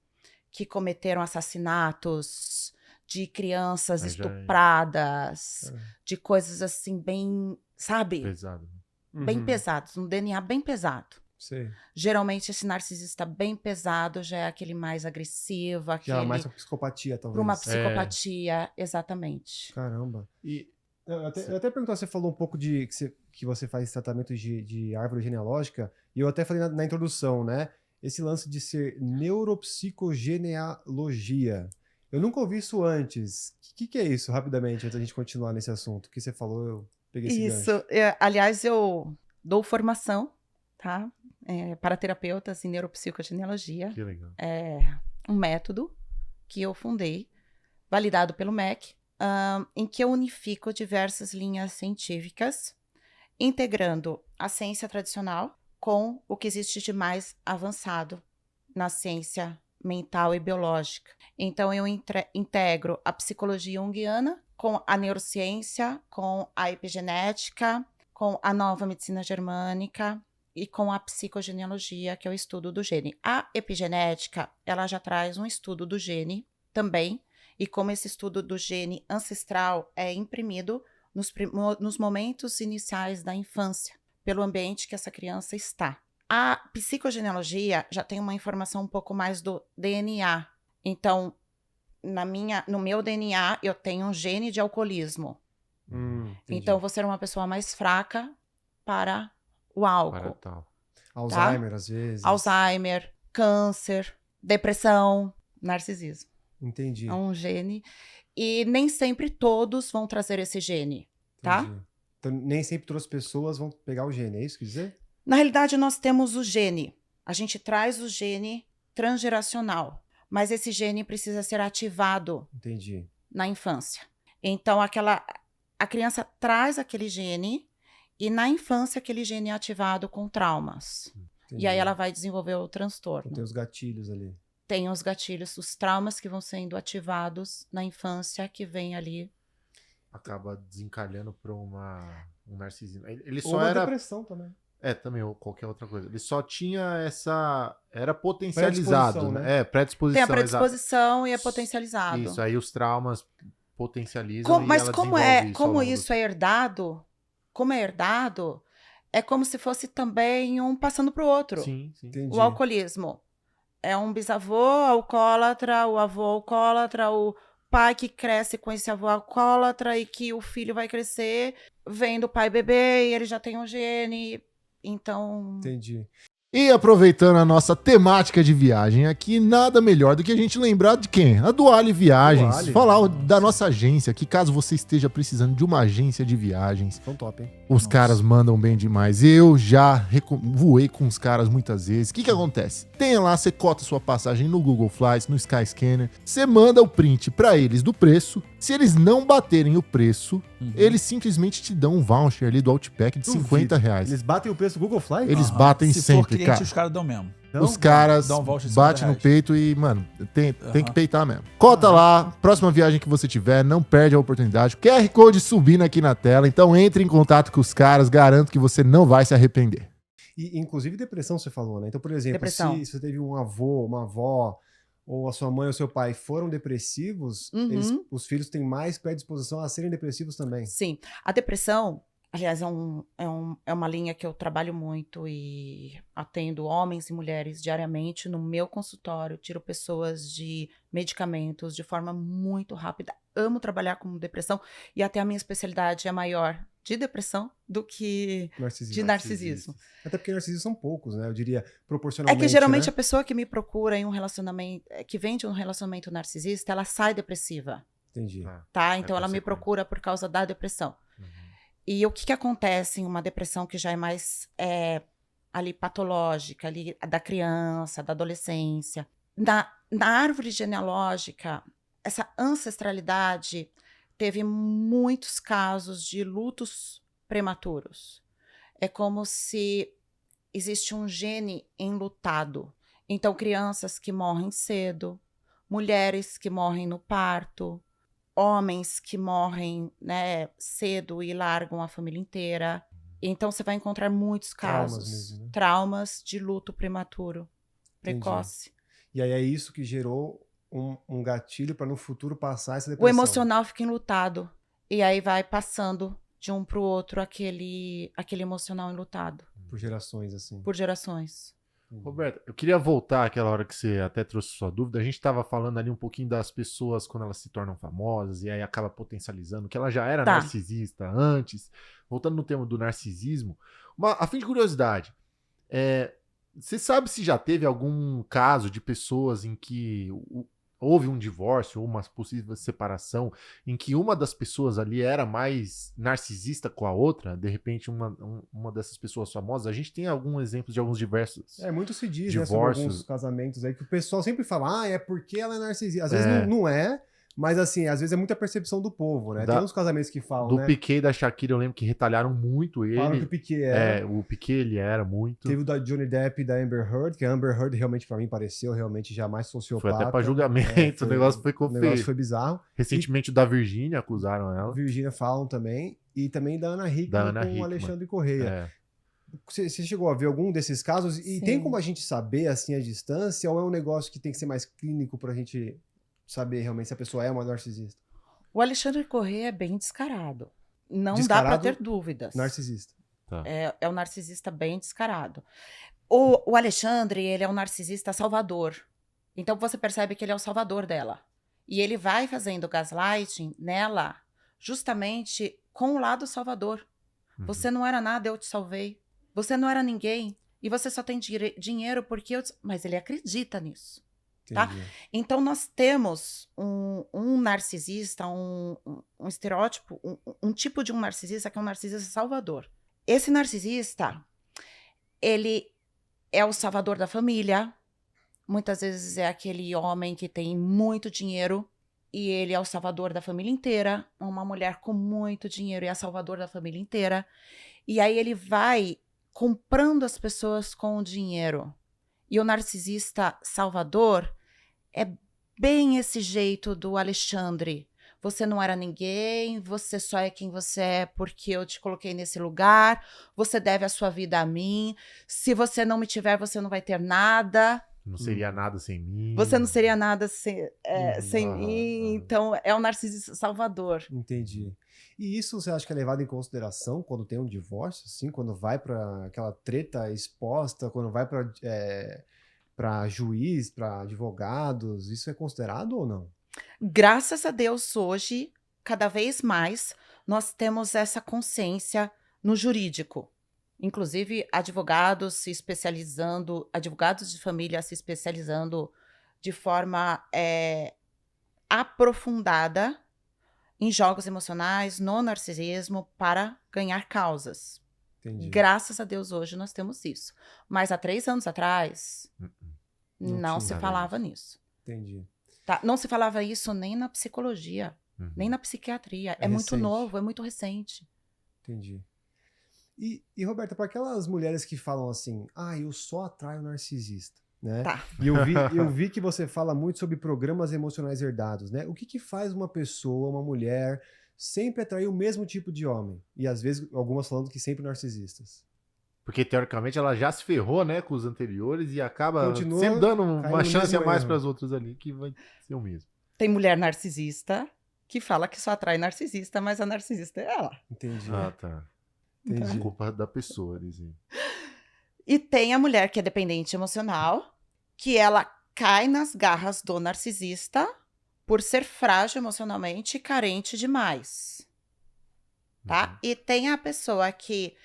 que cometeram assassinatos, de crianças Aí já é- estupradas, de coisas assim bem, sabe? Pesado. Bem Uhum. pesados, um DNA bem pesado. Sei. Geralmente esse narcisista bem pesado já é aquele mais agressivo, Já aquele mais pra psicopatia, para talvez. uma psicopatia, exatamente. Caramba. E Eu até perguntar, você falou um pouco de que você faz tratamento de árvore genealógica, e eu até falei na introdução, né? Esse lance de ser neuropsicogenealogia. Eu nunca ouvi isso antes. O que é isso, rapidamente, antes da gente continuar nesse assunto? O que você falou, eu peguei esse gancho. Isso. Aliás, eu dou formação, tá? Para terapeutas em neuropsicogenealogia. que legal. É um método que eu fundei, validado pelo MEC, em que eu unifico diversas linhas científicas, integrando a ciência tradicional com o que existe de mais avançado na ciência mental e biológica. Então, eu integro a psicologia junguiana com a neurociência, com a epigenética, com a nova medicina germânica e com a psicogenealogia, que é o estudo do gene. A epigenética, ela já traz um estudo do gene também, e como esse estudo do gene ancestral é imprimido nos momentos iniciais da infância, pelo ambiente que essa criança está. A psicogenealogia já tem uma informação um pouco mais do DNA. Então, no meu DNA, eu tenho um gene de alcoolismo. Entendi. Então, vou ser uma pessoa mais fraca para o álcool. Para tal. Alzheimer, às vezes. Alzheimer, câncer, depressão, narcisismo. Entendi. É um gene. E nem sempre todos vão trazer esse gene, tá? Entendi. Então, nem sempre todas as pessoas vão pegar o gene, é isso que quer dizer? Na realidade, nós temos o gene. A gente traz o gene transgeracional, mas esse gene precisa ser ativado Entendi. na infância. Então, a criança traz aquele gene e na infância aquele gene é ativado com traumas. Entendi. E aí ela vai desenvolver o Então, transtorno. tem os gatilhos ali. Tem os gatilhos, os traumas que vão sendo ativados na infância, que vem ali. Acaba desencalhando para um narcisismo. Ele Ou só uma era. depressão também. Também, ou qualquer outra coisa. Ele só tinha essa. Era potencializado, Predisposição, né? Predisposição. Tem a exato. predisposição e é potencializado. Isso, aí os traumas potencializam. Mas e ela como desenvolve isso ao como longo do isso é herdado, é como se fosse também um passando para o outro. Sim, sim. Entendi. O alcoolismo. É um bisavô alcoólatra, o avô alcoólatra, o pai que cresce com esse avô alcoólatra e que o filho vai crescer vendo o pai beber e ele já tem um gene. Então, Entendi. E aproveitando a nossa temática de viagem aqui, nada melhor do que a gente lembrar de quem? A Duale Viagens. Duale. Falar da nossa agência, que caso você esteja precisando de uma agência de viagens, São top, hein? os Nossa. caras mandam bem demais. Eu já voei com os caras muitas vezes. O que acontece? Tem lá, você cota sua passagem no Google Flights, no Skyscanner, você manda o print pra eles do preço. Se eles não baterem o preço, eles simplesmente te dão um voucher ali do Outback de Duvido. R$50. Eles batem o preço do Google Fly? Eles Aham. batem Se for sempre, cliente, cara. os caras dão mesmo. Não? Os caras Dá um voucher de batem no R$50. peito e, mano, tem Aham. que peitar mesmo. Cota lá, próxima viagem que você tiver, não perde a oportunidade. QR Code subindo aqui na tela, então entre em contato com os caras, garanto que você não vai se arrepender. E, inclusive, depressão você falou, né? Então, por exemplo, Depressão. se você teve um avô, uma avó, ou a sua mãe ou seu pai foram depressivos, Uhum. os filhos têm mais predisposição a serem depressivos também. sim. A depressão, aliás, é uma linha que eu trabalho muito e atendo homens e mulheres diariamente no meu consultório. Tiro pessoas de medicamentos de forma muito rápida. Amo trabalhar com depressão e até a minha especialidade é maior de depressão do que Narcisismo. de narcisismo. Até porque narcisistas são poucos, né? Eu diria É proporcionalmente, que geralmente né? a pessoa que me procura em um relacionamento, que vem de um relacionamento narcisista, ela sai depressiva, Entendi. tá? Então ela me consequência. procura por causa da depressão. Uhum. E o que acontece em uma depressão que já é mais ali patológica, ali da criança, da adolescência? Na árvore genealógica, essa ancestralidade teve muitos casos de lutos prematuros. É como se existe um gene enlutado. Então, crianças que morrem cedo, mulheres que morrem no parto, homens que morrem, né, cedo e largam a família inteira. Então, você vai encontrar muitos Traumas casos. mesmo, né? Traumas de luto prematuro, precoce. E aí é isso que gerou um gatilho para no futuro passar essa O depressão. emocional fica enlutado. E aí vai passando de um para o outro aquele emocional enlutado. Por gerações, assim. Por gerações. Roberto, eu queria voltar àquela hora que você até trouxe sua dúvida. A gente estava falando ali um pouquinho das pessoas quando elas se tornam famosas e aí acaba potencializando que ela já era Tá. narcisista antes. Voltando no tema do narcisismo, a fim de curiosidade, você sabe se já teve algum caso de pessoas em que houve um divórcio ou uma possível separação em que uma das pessoas ali era mais narcisista com a outra? De repente, uma dessas pessoas famosas, a gente tem algum exemplo de alguns diversos. Muito se diz, né, sobre Divórcio. alguns casamentos aí, que o pessoal sempre fala, é porque ela é narcisista. Às vezes É. não é, mas assim, às vezes é muita percepção do povo, né? Tem uns casamentos que falam, Do né? Piquet e da Shakira, eu lembro que retalharam muito ele. Falam que o Piquet era. O Piquet, ele era muito. Teve o da Johnny Depp e da Amber Heard, que a Amber Heard realmente, pra mim, pareceu realmente já mais Foi sociopata. até pra julgamento, o negócio ficou O negócio feio. foi bizarro. Recentemente o da Virgínia acusaram A ela. Virgínia falam também, e também da Ana Hickman Da Ana com o Hickman. Alexandre Correia. É. Você chegou a ver algum desses casos? E Sim. tem como a gente saber, assim, a distância? Ou é um negócio que tem que ser mais clínico pra gente saber realmente se a pessoa é uma narcisista? O Alexandre Corrêa é bem descarado. Não Descarado, dá para ter dúvidas. Narcisista. Tá. É um narcisista bem descarado. O Alexandre, ele é um narcisista salvador. Então você percebe que ele é o salvador dela. E ele vai fazendo gaslighting nela justamente com o lado salvador. Uhum. Você não era nada, eu te salvei. Você não era ninguém. E você só tem dinheiro porque eu... Mas ele acredita nisso. Tá? Entendi. Então, nós temos um narcisista, um estereótipo, um tipo de um narcisista que é um narcisista salvador. Esse narcisista, ele é o salvador da família. Muitas vezes é aquele homem que tem muito dinheiro e ele é o salvador da família inteira. Uma mulher com muito dinheiro e é a salvador da família inteira. E aí ele vai comprando as pessoas com o dinheiro. E o narcisista salvador é bem esse jeito do Alexandre. Você não era ninguém, você só é quem você é porque eu te coloquei nesse lugar, você deve a sua vida a mim, se você não me tiver, você não vai ter nada, Não seria nada sem mim. você não seria nada sem Aham, mim, aham. então é o narcisista salvador. Entendi. E isso você acha que é levado em consideração quando tem um divórcio, assim? Quando vai pra aquela treta exposta, quando vai pra juiz, pra advogados, isso é considerado ou não? Graças a Deus, hoje, cada vez mais, nós temos essa consciência no jurídico. Inclusive, advogados de família se especializando de forma aprofundada em jogos emocionais, no narcisismo, para ganhar causas. Entendi. Graças a Deus, hoje nós temos isso. Mas há 3 anos atrás, Não não tinha se nada falava nisso. Entendi. Tá? Não se falava isso nem na psicologia, Uhum. nem na psiquiatria. É É muito recente. novo, é muito recente. Entendi. E Roberta, para aquelas mulheres que falam assim, eu só atraio narcisista, né? Tá. E eu vi que você fala muito sobre programas emocionais herdados, né? O que faz uma pessoa, uma mulher, sempre atrair o mesmo tipo de homem? E às vezes, algumas falando que sempre narcisistas. Porque, teoricamente, ela já se ferrou, né, com os anteriores e acaba Continua sempre dando caindo uma no chance a mesmo mais erro. para as outras ali, que vai ser o mesmo. Tem mulher narcisista que fala que só atrai narcisista, mas a narcisista é ela. Entendi. Tá. Entendi. É culpa da pessoa, dizem. E tem a mulher que é dependente emocional, que ela cai nas garras do narcisista por ser frágil emocionalmente e carente demais. tá? E tem a pessoa que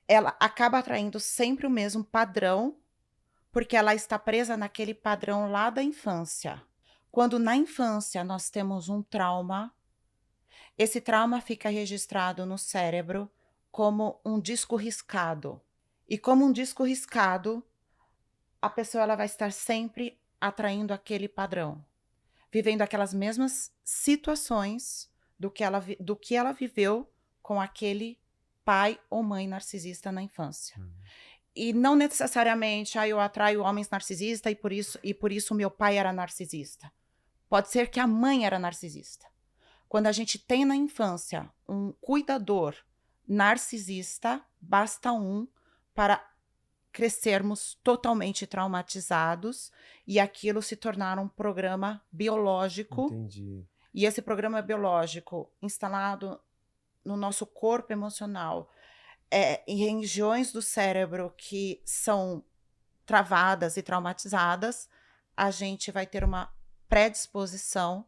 ela acaba atraindo sempre o mesmo padrão, porque ela está presa naquele padrão lá da infância. Quando na infância nós temos um trauma, esse trauma fica registrado no cérebro como um disco riscado. E como um disco riscado, a pessoa ela vai estar sempre atraindo aquele padrão, vivendo aquelas mesmas situações do que ela viveu com aquele pai ou mãe narcisista na infância. E não necessariamente, eu atraio homens narcisistas e por isso meu pai era narcisista. Pode ser que a mãe era narcisista. Quando a gente tem na infância um cuidador narcisista, basta um para crescermos totalmente traumatizados e aquilo se tornar um programa biológico. Entendi. E esse programa biológico instalado no nosso corpo emocional, em regiões do cérebro que são travadas e traumatizadas, a gente vai ter uma predisposição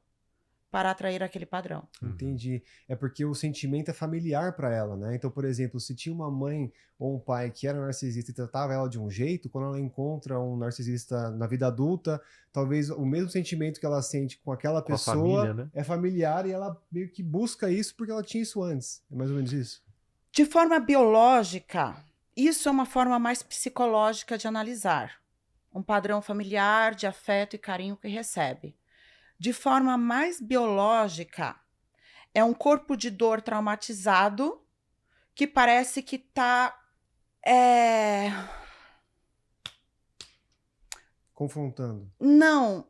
para atrair aquele padrão. Entendi. É porque o sentimento é familiar para ela, né? Então, por exemplo, se tinha uma mãe ou um pai que era narcisista e tratava ela de um jeito, quando ela encontra um narcisista na vida adulta, talvez o mesmo sentimento que ela sente com aquela pessoa família, né? é familiar e ela meio que busca isso porque ela tinha isso antes. É mais ou menos isso? De forma biológica, isso é uma forma mais psicológica de analisar. Um padrão familiar de afeto e carinho que recebe. De forma mais biológica, é um corpo de dor traumatizado que parece que está Confrontando. Não.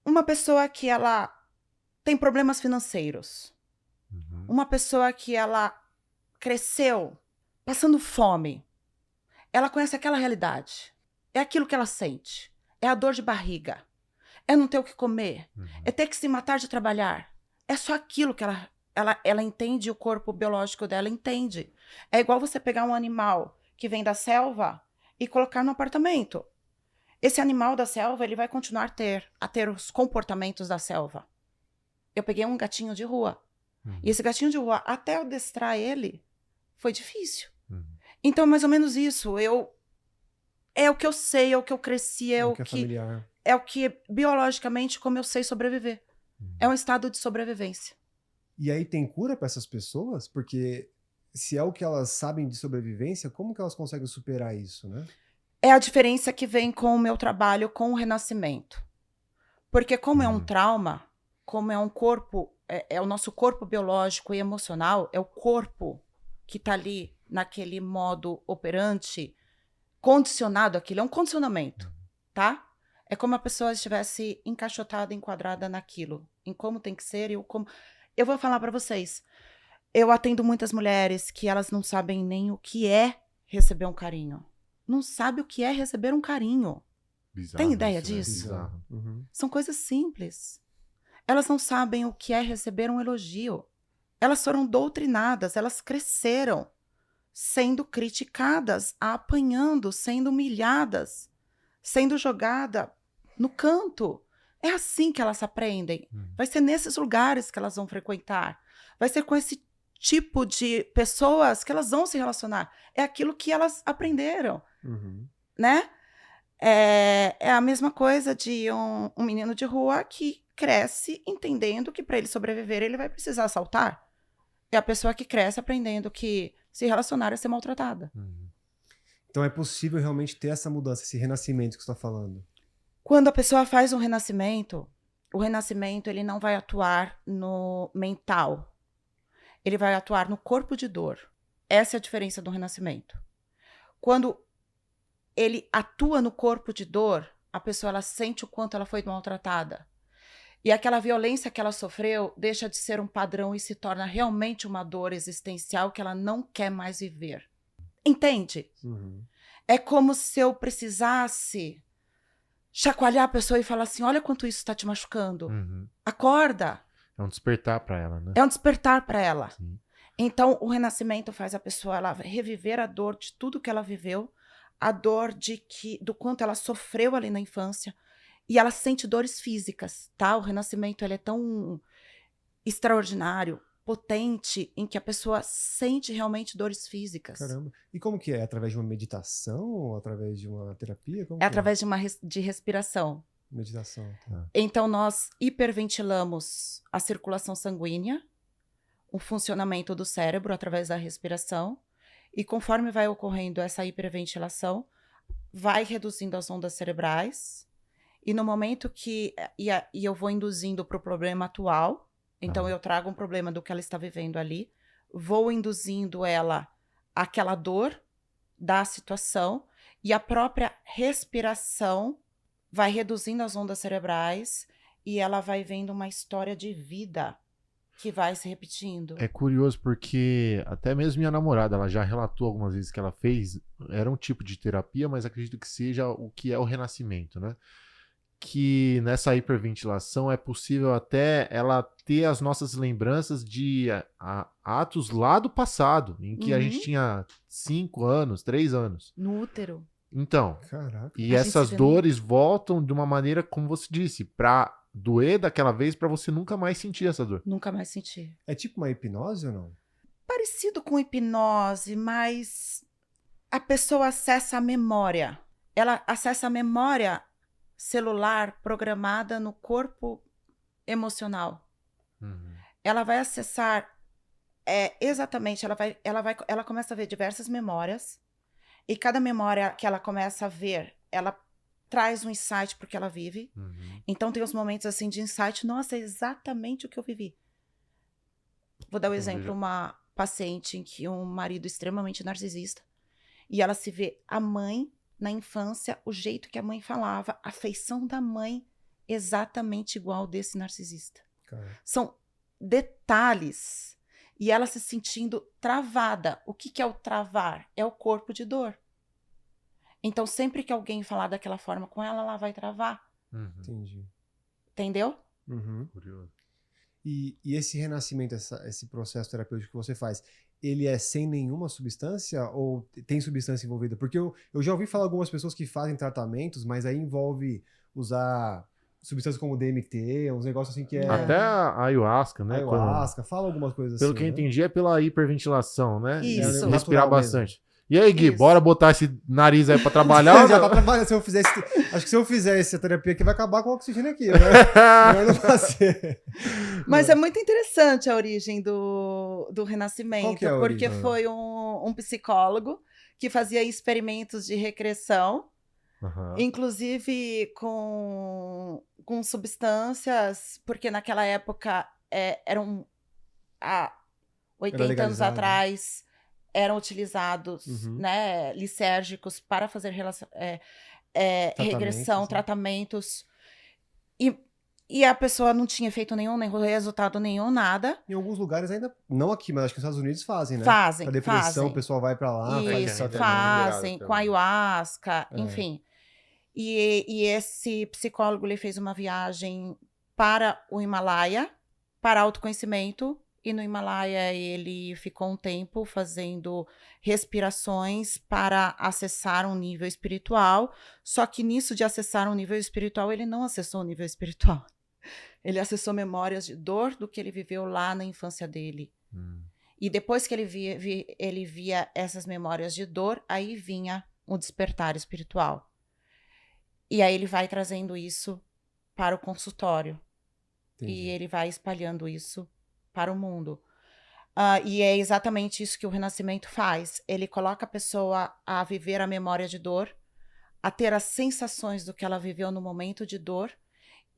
Uma pessoa que ela tem problemas financeiros. Uma pessoa que ela cresceu passando fome. Ela conhece aquela realidade. É aquilo que ela sente. É a dor de barriga. É não ter o que comer. É ter que se matar de trabalhar. É só aquilo que ela entende, o corpo biológico dela entende. É igual você pegar um animal que vem da selva e colocar no apartamento. Esse animal da selva, ele vai continuar a ter os comportamentos da selva. Eu peguei um gatinho de rua. E esse gatinho de rua, até eu adestrar ele, foi difícil. Então, mais ou menos isso. É o que eu sei, é o que eu cresci, é o que é que familiar. é o que, biologicamente, como eu sei sobreviver. É um estado de sobrevivência. E aí tem cura para essas pessoas? Porque se é o que elas sabem de sobrevivência, como que elas conseguem superar isso, né? É a diferença que vem com o meu trabalho com o renascimento. Porque como é um trauma, como é um corpo, é o nosso corpo biológico e emocional, é o corpo que está ali naquele modo operante, condicionado àquilo, é um condicionamento, tá? É como a pessoa estivesse encaixotada, enquadrada naquilo, em como tem que ser e como... Eu vou falar para vocês, eu atendo muitas mulheres que elas não sabem nem o que é receber um carinho. Não sabe o que é receber um carinho. Bizarro Tem ideia isso, né? disso? Bizarro. São coisas simples. Elas não sabem o que é receber um elogio. Elas foram doutrinadas, elas cresceram sendo criticadas, apanhando, sendo humilhadas, sendo jogada no canto. É assim que elas aprendem. Vai ser nesses lugares que elas vão frequentar. Vai ser com esse tipo de pessoas que elas vão se relacionar. É aquilo que elas aprenderam, né? É a mesma coisa de um menino de rua que cresce entendendo que para ele sobreviver ele vai precisar assaltar. É a pessoa que cresce aprendendo que se relacionar é ser maltratada. Então é possível realmente ter essa mudança, esse renascimento que você está falando. Quando a pessoa faz um renascimento, o renascimento ele não vai atuar no mental. Ele vai atuar no corpo de dor. Essa é a diferença do renascimento. Quando ele atua no corpo de dor, a pessoa ela sente o quanto ela foi maltratada. E aquela violência que ela sofreu deixa de ser um padrão e se torna realmente uma dor existencial que ela não quer mais viver. Entende? É como se eu precisasse chacoalhar a pessoa e falar assim, olha quanto isso está te machucando. Acorda. É um despertar para ela, né? É um despertar para ela. Sim. Então, o renascimento faz a pessoa ela reviver a dor de tudo que ela viveu, a dor do quanto ela sofreu ali na infância, e ela sente dores físicas, tá? O renascimento ele é tão extraordinário potente em que a pessoa sente realmente dores físicas. Caramba. E como que é? Através de uma meditação ou através de uma terapia? Como É que através de respiração. Meditação. Tá. Então, nós hiperventilamos a circulação sanguínea, o funcionamento do cérebro através da respiração, e conforme vai ocorrendo essa hiperventilação, vai reduzindo as ondas cerebrais, e no momento que e eu vou induzindo para o problema atual, então eu trago um problema do que ela está vivendo ali, vou induzindo ela àquela dor da situação, e a própria respiração vai reduzindo as ondas cerebrais, e ela vai vendo uma história de vida que vai se repetindo. É curioso porque até mesmo minha namorada, ela já relatou algumas vezes que ela fez, era um tipo de terapia, mas acredito que seja o que é o renascimento, né? Que nessa hiperventilação é possível até ela ter as nossas lembranças de atos lá do passado, em que a gente tinha 5 anos, 3 anos. No útero. Então, Caraca. e A gente essas se vê dores voltam de uma maneira, como você disse, pra doer daquela vez, pra você nunca mais sentir essa dor. Nunca mais senti. É tipo uma hipnose ou não? Parecido com hipnose, mas a pessoa acessa a memória. Ela acessa a memória celular programada no corpo emocional. Ela vai acessar exatamente, ela começa a ver diversas memórias, e cada memória que ela começa a ver, ela traz um insight porque ela vive. Então tem os momentos assim de insight, nossa, é exatamente o que eu vivi. Vou dar um exemplo, uma paciente em que um marido extremamente narcisista, e ela se vê a mãe na infância, o jeito que a mãe falava, a feição da mãe exatamente igual desse narcisista. Cara. São detalhes. E ela se sentindo travada. O que é o travar? É o corpo de dor. Então, sempre que alguém falar daquela forma com ela, ela vai travar. Entendi. Entendeu? Curioso. E esse renascimento, esse processo terapêutico que você faz, ele é sem nenhuma substância ou tem substância envolvida? Porque eu já ouvi falar algumas pessoas que fazem tratamentos, mas aí envolve usar substâncias como DMT, uns negócios assim que é... Até a ayahuasca, né? Ayahuasca, fala algumas coisas Pelo assim, que eu né? entendi, é pela hiperventilação, né? Isso. E respirar Natural bastante. E aí, Gui, Isso. bora botar esse nariz aí pra trabalhar? Já tá trabalhando. Acho que se eu fizer essa terapia aqui, vai acabar com o oxigênio aqui, né? Melhor não fazer. Mas é muito interessante a origem do Renascimento. Qual que é a porque origem? foi um psicólogo que fazia experimentos de regressão, inclusive com substâncias, porque naquela época eram há 80 anos legalizado. atrás eram utilizados né, lisérgicos para fazer regressão, assim. tratamentos, e a pessoa não tinha efeito nenhum, nem resultado nenhum, nada. Em alguns lugares ainda, não aqui, mas acho que nos Estados Unidos fazem, né? Fazem, Pra depressão, fazem. o pessoal vai pra lá, faz Isso, essa fazem, com também. ayahuasca, enfim. E esse psicólogo, ele fez uma viagem para o Himalaia, para autoconhecimento, e no Himalaia ele ficou um tempo fazendo respirações para acessar um nível espiritual, só que nisso de acessar um nível espiritual, ele não acessou o nível espiritual. Ele acessou memórias de dor do que ele viveu lá na infância dele. E depois que ele via essas memórias de dor, aí vinha um despertar espiritual. E aí ele vai trazendo isso para o consultório. Entendi. E ele vai espalhando isso para o mundo. E é exatamente isso que o Renascimento faz. Ele coloca a pessoa a viver a memória de dor, a ter as sensações do que ela viveu no momento de dor,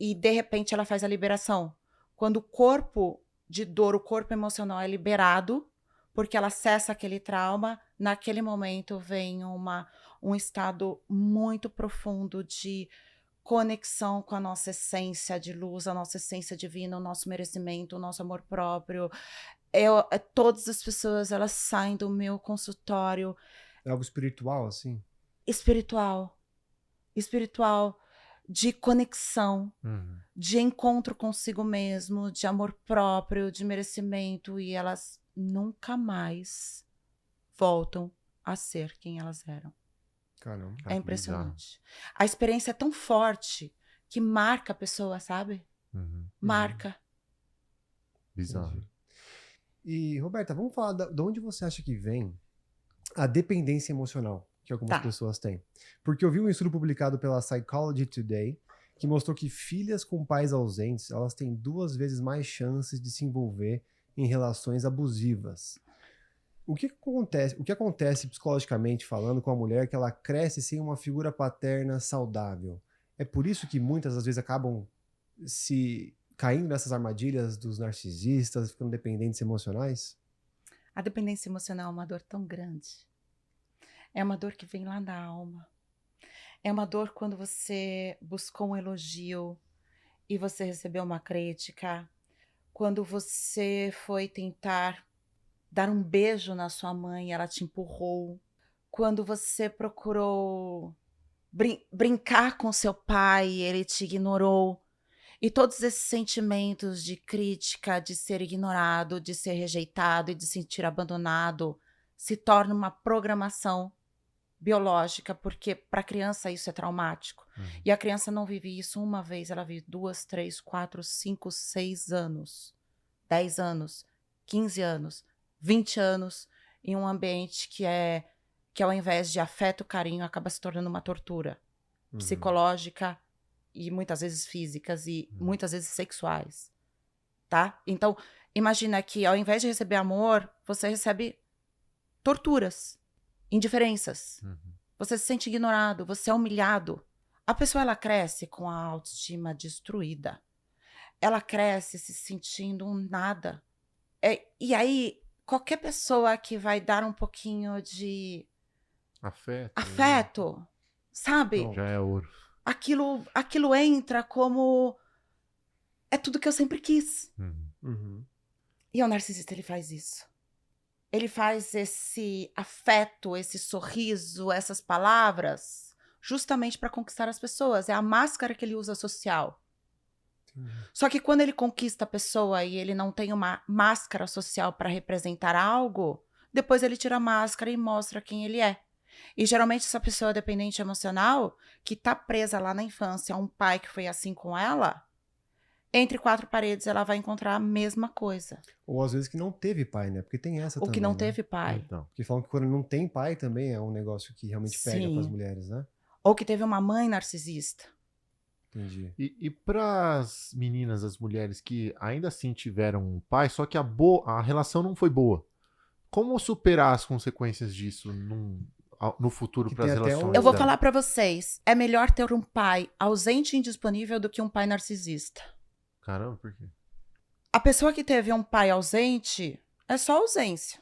e de repente ela faz a liberação. Quando o corpo de dor, o corpo emocional é liberado, porque ela acessa aquele trauma, naquele momento vem um estado muito profundo de conexão com a nossa essência de luz, a nossa essência divina, o nosso merecimento, o nosso amor próprio. Todas as pessoas, elas saem do meu consultório. É algo espiritual, assim? Espiritual, de conexão, de encontro consigo mesmo, de amor próprio, de merecimento, e elas nunca mais voltam a ser quem elas eram. Caramba. É impressionante. A experiência é tão forte que marca a pessoa, sabe? Marca. Bizarro. Entendi. E, Roberta, vamos falar de onde você acha que vem a dependência emocional que algumas pessoas têm. Porque eu vi um estudo publicado pela Psychology Today que mostrou que filhas com pais ausentes, elas têm 2 vezes mais chances de se envolver em relações abusivas. O que acontece psicologicamente falando com a mulher que ela cresce sem uma figura paterna saudável? É por isso que muitas das vezes acabam se caindo nessas armadilhas dos narcisistas, ficando dependentes emocionais? A dependência emocional é uma dor tão grande. É uma dor que vem lá da alma. É uma dor quando você buscou um elogio e você recebeu uma crítica. Quando você foi tentar dar um beijo na sua mãe e ela te empurrou. Quando você procurou brincar com seu pai e ele te ignorou. E todos esses sentimentos de crítica, de ser ignorado, de ser rejeitado e de se sentir abandonado se torna uma programação biológica, porque para a criança isso é traumático. E a criança não vive isso uma vez, ela vive 2, 3, 4, 5, 6 anos, 10 anos, 15 anos, 20 anos em um ambiente que ao invés de afeto, carinho, acaba se tornando uma tortura psicológica e muitas vezes físicas e muitas vezes sexuais, tá? Então, imagina que ao invés de receber amor, você recebe torturas, indiferenças. Você se sente ignorado, você é humilhado. A pessoa, ela cresce com a autoestima destruída. Ela cresce se sentindo um nada. E aí, qualquer pessoa que vai dar um pouquinho de afeto, sabe? Já é ouro. Aquilo entra como é tudo que eu sempre quis. E o narcisista, ele faz isso. Ele faz esse afeto, esse sorriso, essas palavras, justamente para conquistar as pessoas. É a máscara que ele usa social. Só que quando ele conquista a pessoa e ele não tem uma máscara social para representar algo, depois ele tira a máscara e mostra quem ele é. E geralmente essa pessoa dependente emocional, que tá presa lá na infância a um pai que foi assim com ela, entre 4 paredes ela vai encontrar a mesma coisa. Ou às vezes que não teve pai, né? Porque tem essa também, O que não né? teve pai. Então. Porque falam que quando não tem pai também é um negócio que realmente pega Sim. para as mulheres, né? Ou que teve uma mãe narcisista. Entendi. E para as meninas, as mulheres que ainda assim tiveram um pai, só que a relação não foi boa. Como superar as consequências disso no futuro Que para as tem até relações? Eu vou dela? falar pra vocês, é melhor ter um pai ausente e indisponível do que um pai narcisista. Caramba, por quê? A pessoa que teve um pai ausente é só ausência.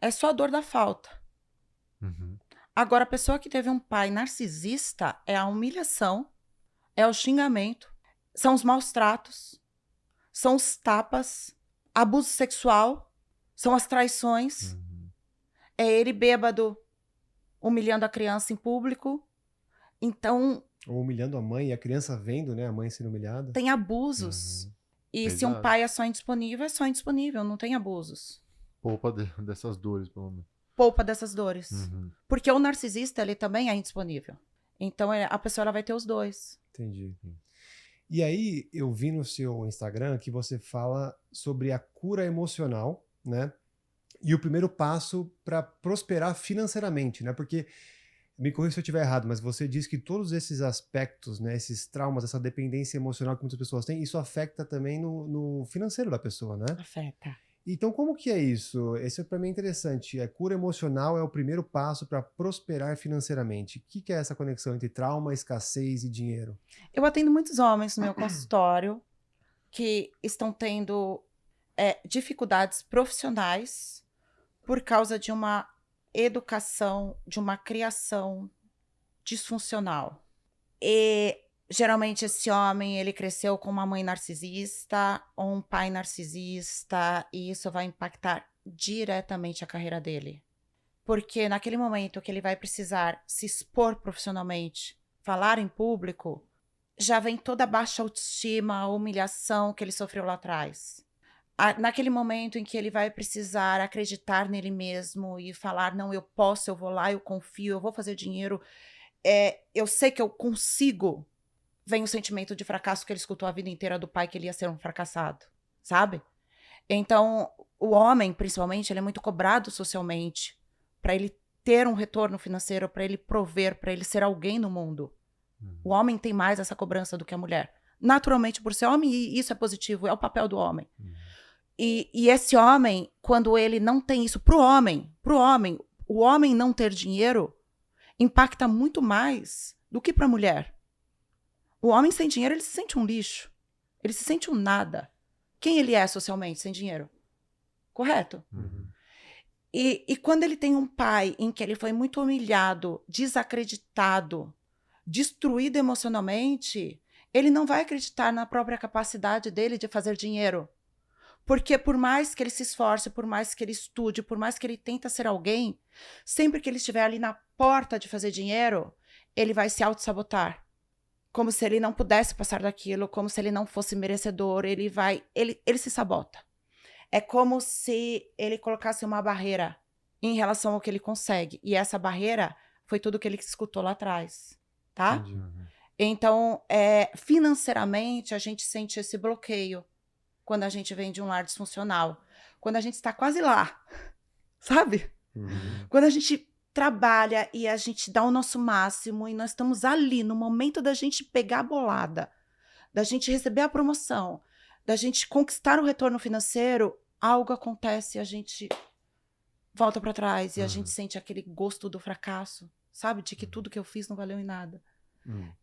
É só a dor da falta. Agora, a pessoa que teve um pai narcisista é a humilhação, é o xingamento, são os maus tratos, são os tapas, abuso sexual, são as traições, é ele bêbado humilhando a criança em público. Então, Ou humilhando a mãe e a criança vendo, né? A mãe sendo humilhada. tem abusos. E se um Pesado. pai é só indisponível, não tem abusos. Poupa dessas dores, pelo menos. Poupa dessas dores. Porque o narcisista, ele também é indisponível. Então, a pessoa ela vai ter os dois. Entendi. E aí, eu vi no seu Instagram que você fala sobre a cura emocional, né? E o primeiro passo para prosperar financeiramente, né? Porque, me corrija se eu estiver errado, mas você diz que todos esses aspectos, né? Esses traumas, essa dependência emocional que muitas pessoas têm, isso afeta também no financeiro da pessoa, né? Afeta. Então, como que é isso? Esse para mim é interessante. A cura emocional é o primeiro passo para prosperar financeiramente. O que é essa conexão entre trauma, escassez e dinheiro? Eu atendo muitos homens no meu consultório que estão tendo dificuldades profissionais por causa de uma educação, de uma criação disfuncional. E geralmente esse homem, ele cresceu com uma mãe narcisista ou um pai narcisista, e isso vai impactar diretamente a carreira dele. Porque naquele momento que ele vai precisar se expor profissionalmente, falar em público, já vem toda a baixa autoestima, a humilhação que ele sofreu lá atrás. Naquele momento em que ele vai precisar acreditar nele mesmo e falar, não, eu posso, eu vou lá, eu confio, eu vou fazer dinheiro, eu sei que eu consigo, vem o sentimento de fracasso que ele escutou a vida inteira do pai, que ele ia ser um fracassado, sabe? Então, o homem, principalmente, ele é muito cobrado socialmente para ele ter um retorno financeiro, para ele prover, para ele ser alguém no mundo. O homem tem mais essa cobrança do que a mulher. Naturalmente, por ser homem, e isso é positivo, é o papel do homem. E esse homem, quando ele não tem isso, pro homem, o homem não ter dinheiro impacta muito mais do que pra mulher. O homem sem dinheiro, ele se sente um lixo. Ele se sente um nada. Quem ele é socialmente sem dinheiro? Correto? E quando ele tem um pai em que ele foi muito humilhado, desacreditado, destruído emocionalmente, ele não vai acreditar na própria capacidade dele de fazer dinheiro. Porque por mais que ele se esforce, por mais que ele estude, por mais que ele tenta ser alguém, sempre que ele estiver ali na porta de fazer dinheiro, ele vai se auto-sabotar. Como se ele não pudesse passar daquilo, como se ele não fosse merecedor, ele se sabota. É como se ele colocasse uma barreira em relação ao que ele consegue. E essa barreira foi tudo que ele escutou lá atrás, tá? Então, financeiramente, a gente sente esse bloqueio quando a gente vem de um lar disfuncional. Quando a gente está quase lá, sabe? Quando a gente trabalha e a gente dá o nosso máximo e nós estamos ali no momento da gente pegar a bolada, da gente receber a promoção, da gente conquistar o retorno financeiro, algo acontece e a gente volta para trás e a gente sente aquele gosto do fracasso, sabe? De que tudo que eu fiz não valeu em nada.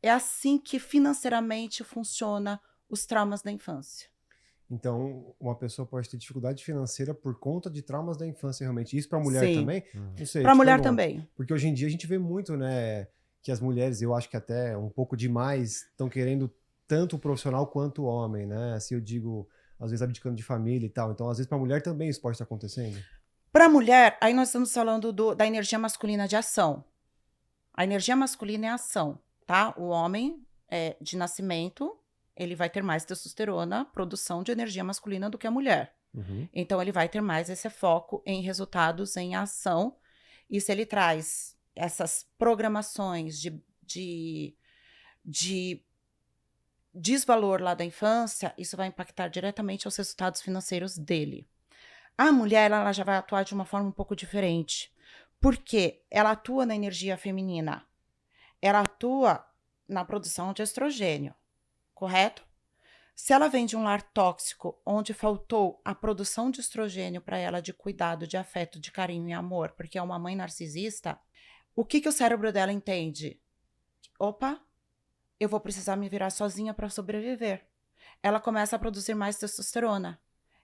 É assim que financeiramente funciona os traumas da infância. Então, uma pessoa pode ter dificuldade financeira por conta de traumas da infância, realmente. Isso para mulher Sim. também? Não sei. Para te mulher pergunto. também. Porque hoje em dia a gente vê muito, né, que as mulheres, eu acho que até um pouco demais, estão querendo tanto o profissional quanto o homem, né? Assim eu digo, às vezes abdicando de família e tal. Então, às vezes para mulher também isso pode estar acontecendo. Para mulher, aí nós estamos falando da energia masculina de ação. A energia masculina é ação, tá? O homem de nascimento, ele vai ter mais testosterona, produção de energia masculina do que a mulher. Então, ele vai ter mais esse foco em resultados, em ação. E se ele traz essas programações de desvalor lá da infância, isso vai impactar diretamente aos resultados financeiros dele. A mulher, ela já vai atuar de uma forma um pouco diferente. Porque ela atua na energia feminina. Ela atua na produção de estrogênio. Correto? Se ela vem de um lar tóxico, onde faltou a produção de estrogênio para ela de cuidado, de afeto, de carinho e amor, porque é uma mãe narcisista, o que o cérebro dela entende? Opa, eu vou precisar me virar sozinha para sobreviver. Ela começa a produzir mais testosterona,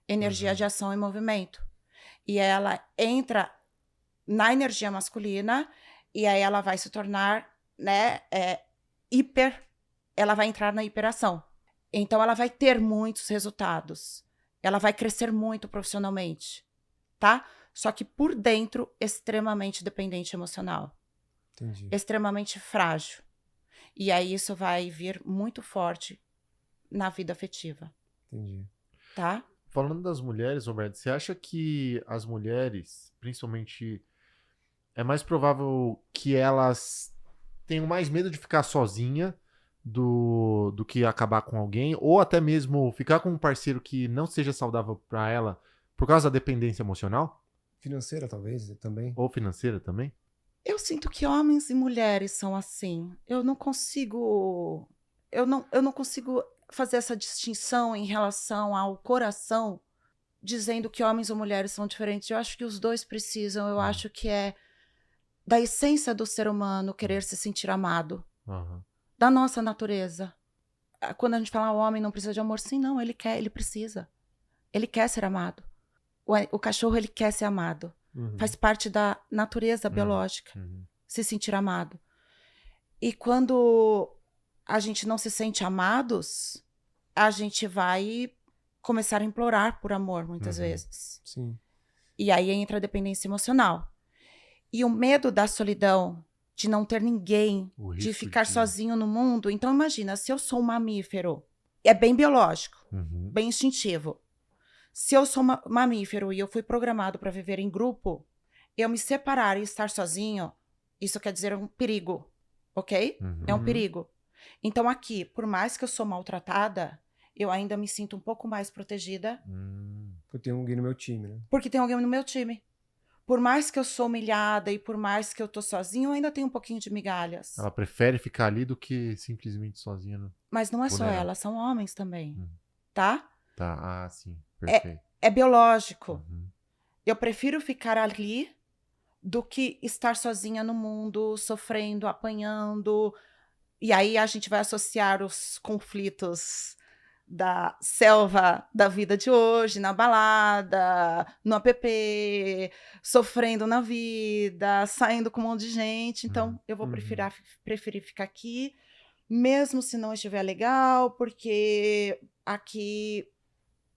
energia de ação e movimento. E ela entra na energia masculina e aí ela vai se tornar, né, ela vai entrar na hiperação. Então, ela vai ter muitos resultados. Ela vai crescer muito profissionalmente, tá? Só que por dentro, extremamente dependente emocional. Entendi. Extremamente frágil. E aí, isso vai vir muito forte na vida afetiva. Entendi. Tá? Falando das mulheres, Roberto, você acha que as mulheres, principalmente, é mais provável que elas tenham mais medo de ficar sozinha do que acabar com alguém, ou até mesmo ficar com um parceiro que não seja saudável para ela por causa da dependência emocional? Financeira, talvez, também. Ou financeira também? Eu sinto que homens e mulheres são assim. Eu não consigo fazer essa distinção em relação ao coração, dizendo que homens ou mulheres são diferentes. Eu acho que os dois precisam. Eu acho que é da essência do ser humano querer se sentir amado. Da nossa natureza. Quando a gente fala o homem não precisa de amor, sim, não, ele quer, ele precisa. Ele quer ser amado. O cachorro, ele quer ser amado. Faz parte da natureza biológica, se sentir amado. E quando a gente não se sente amados, a gente vai começar a implorar por amor, muitas vezes. Sim. E aí entra a dependência emocional. E o medo da solidão, de não ter ninguém, de ficar sozinho no mundo. Então, imagina, se eu sou um mamífero, é bem biológico, bem instintivo. Se eu sou mamífero e eu fui programado para viver em grupo, eu me separar e estar sozinho, isso quer dizer um perigo, ok? É um perigo. Então, aqui, por mais que eu sou maltratada, eu ainda me sinto um pouco mais protegida Eu tenho alguém no meu time, né? Porque tem alguém no meu time. Por mais que eu sou humilhada e por mais que eu tô sozinha, eu ainda tenho um pouquinho de migalhas. Ela prefere ficar ali do que simplesmente sozinha. Mas não é só vulnerável. ela, são homens também, Hum. tá? Tá, sim, perfeito. É biológico. Uhum. Eu prefiro ficar ali do que estar sozinha no mundo, sofrendo, apanhando. E aí a gente vai associar os conflitos da selva da vida de hoje, na balada, no app, sofrendo na vida, saindo com um monte de gente. Então, eu vou preferir ficar aqui, mesmo se não estiver legal, porque aqui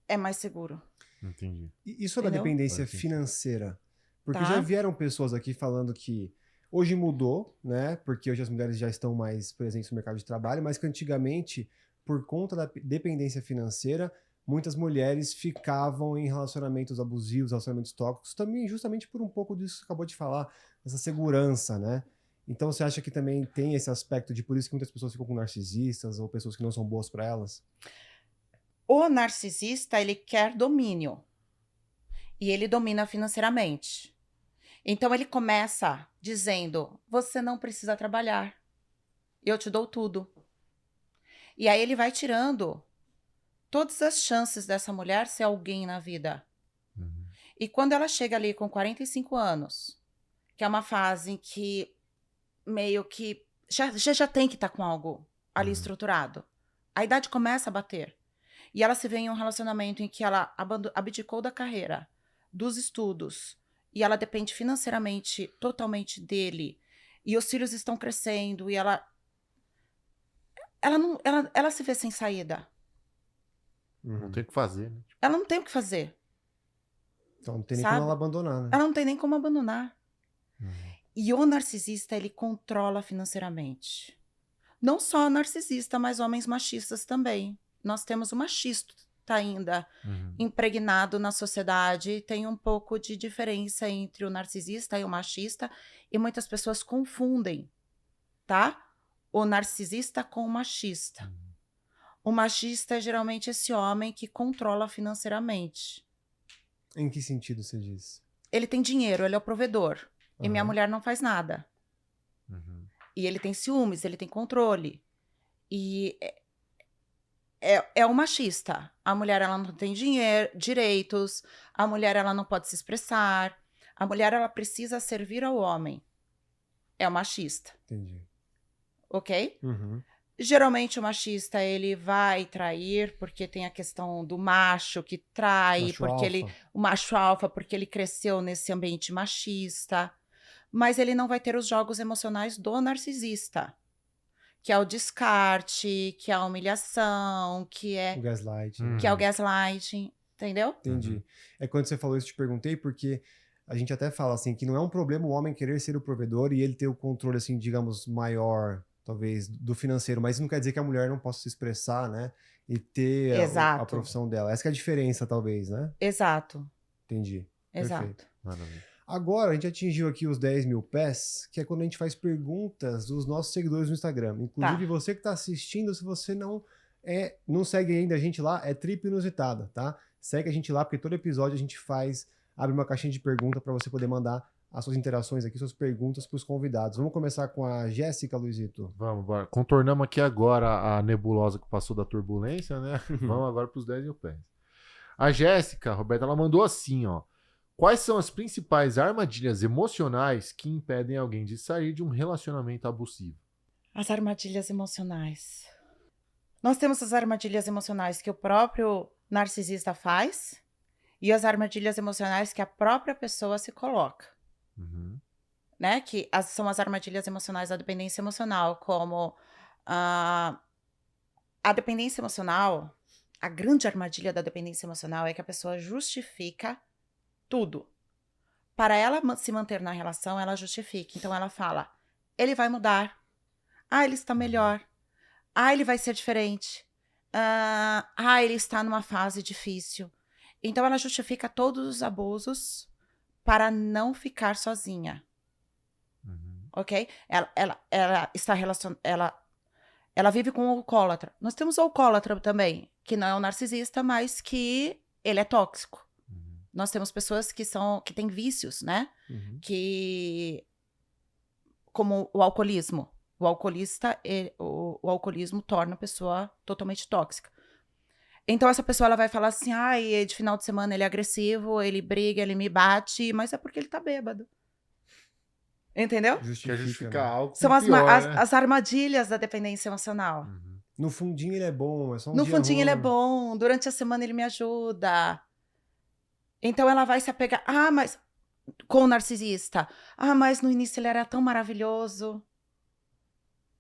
é mais seguro. Entendi. E sobre a Entendeu? dependência Faz sentido. financeira? Porque Tá. já vieram pessoas aqui falando que hoje mudou, né? Porque hoje as mulheres já estão mais presentes no mercado de trabalho, mas que antigamente, por conta da dependência financeira, muitas mulheres ficavam em relacionamentos abusivos, relacionamentos tóxicos, também justamente por um pouco disso que você acabou de falar, essa segurança, né? Então você acha que também tem esse aspecto de por isso que muitas pessoas ficam com narcisistas ou pessoas que não são boas para elas? O narcisista, ele quer domínio. E ele domina financeiramente. Então, ele começa dizendo, você não precisa trabalhar. Eu te dou tudo. E aí, ele vai tirando todas as chances dessa mulher ser alguém na vida. Uhum. E quando ela chega ali com 45 anos, que é uma fase em que meio que já tem que estar com algo ali estruturado, a idade começa a bater. E ela se vê em um relacionamento em que ela abdicou da carreira, dos estudos, e ela depende financeiramente totalmente dele, e os filhos estão crescendo, e ela se vê sem saída. Não tem o que fazer, né? Ela não tem o que fazer. Então não tem nem Sabe? como ela abandonar, né? Ela não tem nem como abandonar. Uhum. E o narcisista, ele controla financeiramente. Não só narcisista, mas homens machistas também. Nós temos o machista ainda Uhum. impregnado na sociedade. Tem um pouco de diferença entre o narcisista e o machista. E muitas pessoas confundem, tá? O narcisista com o machista. O machista é geralmente esse homem que controla financeiramente. Em que sentido você diz? Ele tem dinheiro, ele é o provedor. E minha Aham. mulher não faz nada. Uhum. E ele tem ciúmes, ele tem controle. E é o machista. A mulher, ela não tem direitos. A mulher, ela não pode se expressar. A mulher, ela precisa servir ao homem. É o machista, Entendi. ok? Uhum. Geralmente o machista, ele vai trair porque tem a questão do macho que trai, Macho porque alfa. o macho alfa, porque ele cresceu nesse ambiente machista. Mas ele não vai ter os jogos emocionais do narcisista, que é o descarte, que é a humilhação, que O é gaslight. Hum. o gaslighting, entendeu? Entendi. Uhum. É quando você falou isso, eu te perguntei, porque a gente até fala assim, que não é um problema o homem querer ser o provedor e ele ter o controle, assim, digamos, maior, talvez, do financeiro, mas isso não quer dizer que a mulher não possa se expressar, né? E ter a Exato. profissão dela. Essa que é a diferença, talvez, né? Exato, Entendi. exato. Perfeito. Maravilha. Agora, a gente atingiu aqui os 10 mil pés, que é quando a gente faz perguntas dos nossos seguidores no Instagram. Inclusive, Tá. você que está assistindo, se você não segue ainda a gente lá, é Trip Inusitada, tá? Segue a gente lá, porque todo episódio a gente abre uma caixinha de pergunta para você poder mandar as suas interações aqui, suas perguntas para os convidados. Vamos começar com a Jéssica, Luizito. Vamos, bora. Contornamos aqui agora a nebulosa que passou da turbulência, né? Vamos agora para os 10 mil pés. A Jéssica, Roberta, ela mandou assim, ó. Quais são as principais armadilhas emocionais que impedem alguém de sair de um relacionamento abusivo? As armadilhas emocionais. Nós temos as armadilhas emocionais que o próprio narcisista faz e as armadilhas emocionais que a própria pessoa se coloca. Uhum. Né? Que são as armadilhas emocionais da dependência emocional, como a dependência emocional, a grande armadilha da dependência emocional é que a pessoa justifica tudo. Para ela se manter na relação, ela justifica. Então ela fala, ele vai mudar. Ah, ele está melhor. Ah, ele vai ser diferente. Ele está numa fase difícil. Então ela justifica todos os abusos para não ficar sozinha. Uhum. Ok? Ela está ela vive com o alcoólatra. Nós temos o alcoólatra também, que não é um narcisista, mas que ele é tóxico. Nós temos pessoas que têm vícios, né? Uhum. Como o alcoolismo. O alcoolismo torna a pessoa totalmente tóxica. Então, essa pessoa ela vai falar assim, de final de semana ele é agressivo, ele briga, ele me bate, mas é porque ele tá bêbado. Entendeu? Quer justificar né? algo São pior, né? as armadilhas da dependência emocional. Uhum. No fundinho ele é bom, é só um No dia fundinho ele é ruim. bom, durante a semana ele me ajuda. Então ela vai se apegar, mas com o narcisista, mas no início ele era tão maravilhoso.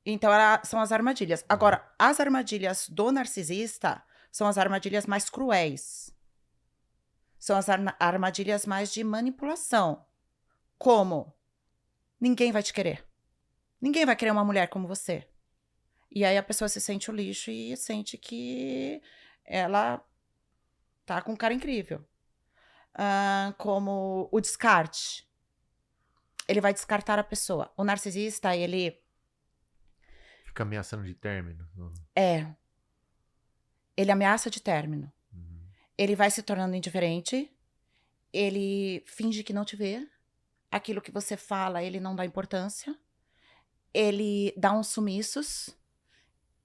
Então são as armadilhas. Agora, as armadilhas do narcisista são as armadilhas mais cruéis. São as armadilhas mais de manipulação. Como? Ninguém vai te querer. Ninguém vai querer uma mulher como você. E aí a pessoa se sente o lixo e sente que ela tá com um cara incrível. Como o descarte. Ele vai descartar a pessoa. O narcisista, ele... Fica ameaçando de término. Ele ameaça de término. Uhum. Ele vai se tornando indiferente. Ele finge que não te vê. Aquilo que você fala, ele não dá importância. Ele dá uns sumiços.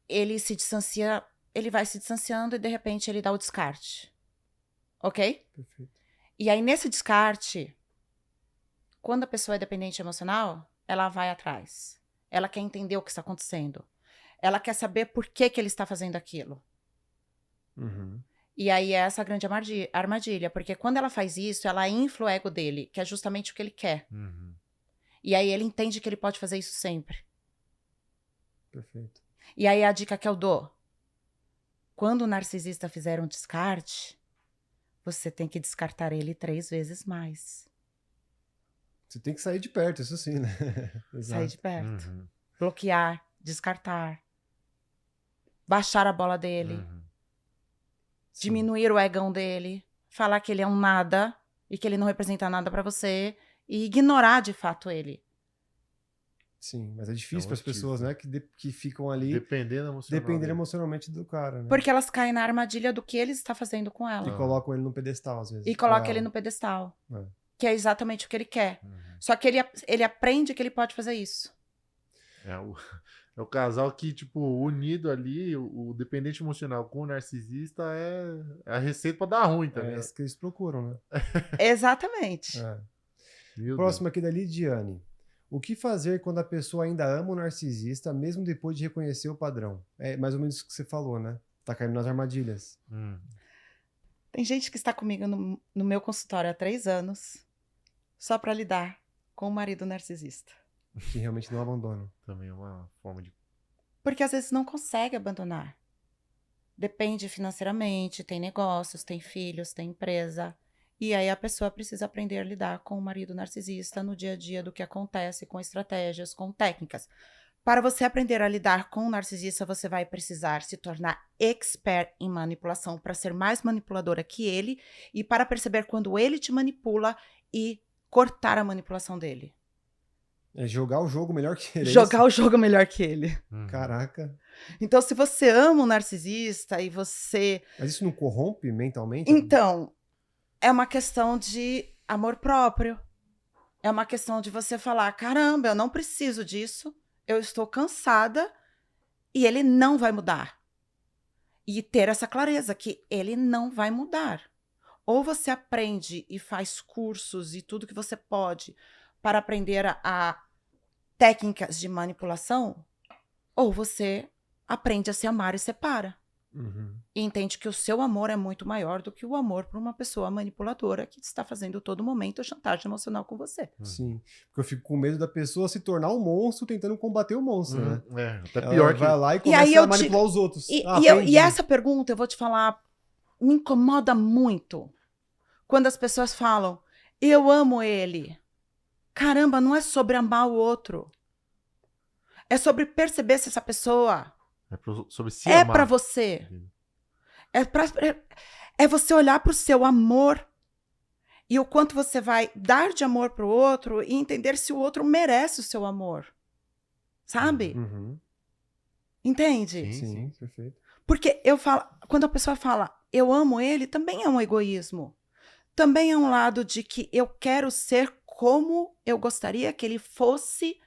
Ele se distancia. Ele vai se distanciando e, de repente, ele dá o descarte. Ok? Perfeito. E aí, nesse descarte, quando a pessoa é dependente emocional, ela vai atrás. Ela quer entender o que está acontecendo. Ela quer saber por que ele está fazendo aquilo. Uhum. E aí é essa grande armadilha, porque quando ela faz isso, ela infla o ego dele, que é justamente o que ele quer. Uhum. E aí ele entende que ele pode fazer isso sempre. Perfeito. E aí a dica que eu dou. Quando o narcisista fizer um descarte, você tem que descartar ele 3 vezes mais. Você tem que sair de perto, isso sim, né? Sair de perto. Uhum. Bloquear, descartar. Baixar a bola dele. Uhum. Diminuir o egão dele. Falar que ele é um nada e que ele não representa nada pra você. E ignorar de fato ele. Sim, mas é difícil É um para as pessoas, autismo. né? Que ficam ali Dependendo dependendo emocionalmente do cara, né? Porque elas caem na armadilha do que ele está fazendo com ela. E colocam ele no pedestal, às vezes. E coloca ele no pedestal. É. Que é exatamente o que ele quer. Uhum. Só que ele aprende que ele pode fazer isso. É o casal que, tipo, unido ali, o dependente emocional com o narcisista é a receita pra dar ruim, tá É ligado? isso que eles procuram, né? Exatamente. É. Meu Próximo aqui da Lidiane. O que fazer quando a pessoa ainda ama o narcisista, mesmo depois de reconhecer o padrão? É mais ou menos isso que você falou, né? Tá caindo nas armadilhas. Tem gente que está comigo no meu consultório há 3 anos só para lidar com o marido narcisista. Que realmente não abandonam. Também é uma forma de... Porque às vezes não consegue abandonar. Depende financeiramente, tem negócios, tem filhos, tem empresa. E aí a pessoa precisa aprender a lidar com o marido narcisista no dia a dia do que acontece, com estratégias, com técnicas. Para você aprender a lidar com o narcisista, você vai precisar se tornar expert em manipulação para ser mais manipuladora que ele e para perceber quando ele te manipula e cortar a manipulação dele. É jogar o jogo melhor que ele. Jogar o jogo melhor que ele. Caraca. Então, se você ama o narcisista e você... Mas isso não corrompe mentalmente? Então, é uma questão de amor próprio. É uma questão de você falar, caramba, eu não preciso disso, eu estou cansada e ele não vai mudar. E ter essa clareza que ele não vai mudar. Ou você aprende e faz cursos e tudo que você pode para aprender a técnicas de manipulação, ou você aprende a se amar e separa. Uhum. E entende que o seu amor é muito maior do que o amor por uma pessoa manipuladora que está fazendo todo momento chantagem emocional com você. Sim. Porque eu fico com medo da pessoa se tornar um monstro tentando combater o monstro, né? Até Ela pior que... vai lá e E começa aí a manipular os outros. E essa pergunta, eu vou te falar, me incomoda muito. Quando as pessoas falam, eu amo ele. Caramba, não é sobre amar o outro. É sobre perceber se essa pessoa sobre se é amar. pra você. É você olhar pro seu amor e o quanto você vai dar de amor pro outro e entender se o outro merece o seu amor. Sabe? Uhum. Entende? Sim, perfeito. Porque eu falo, quando a pessoa fala, eu amo ele, também é um egoísmo. também é um lado de que eu quero ser como eu gostaria que ele fosse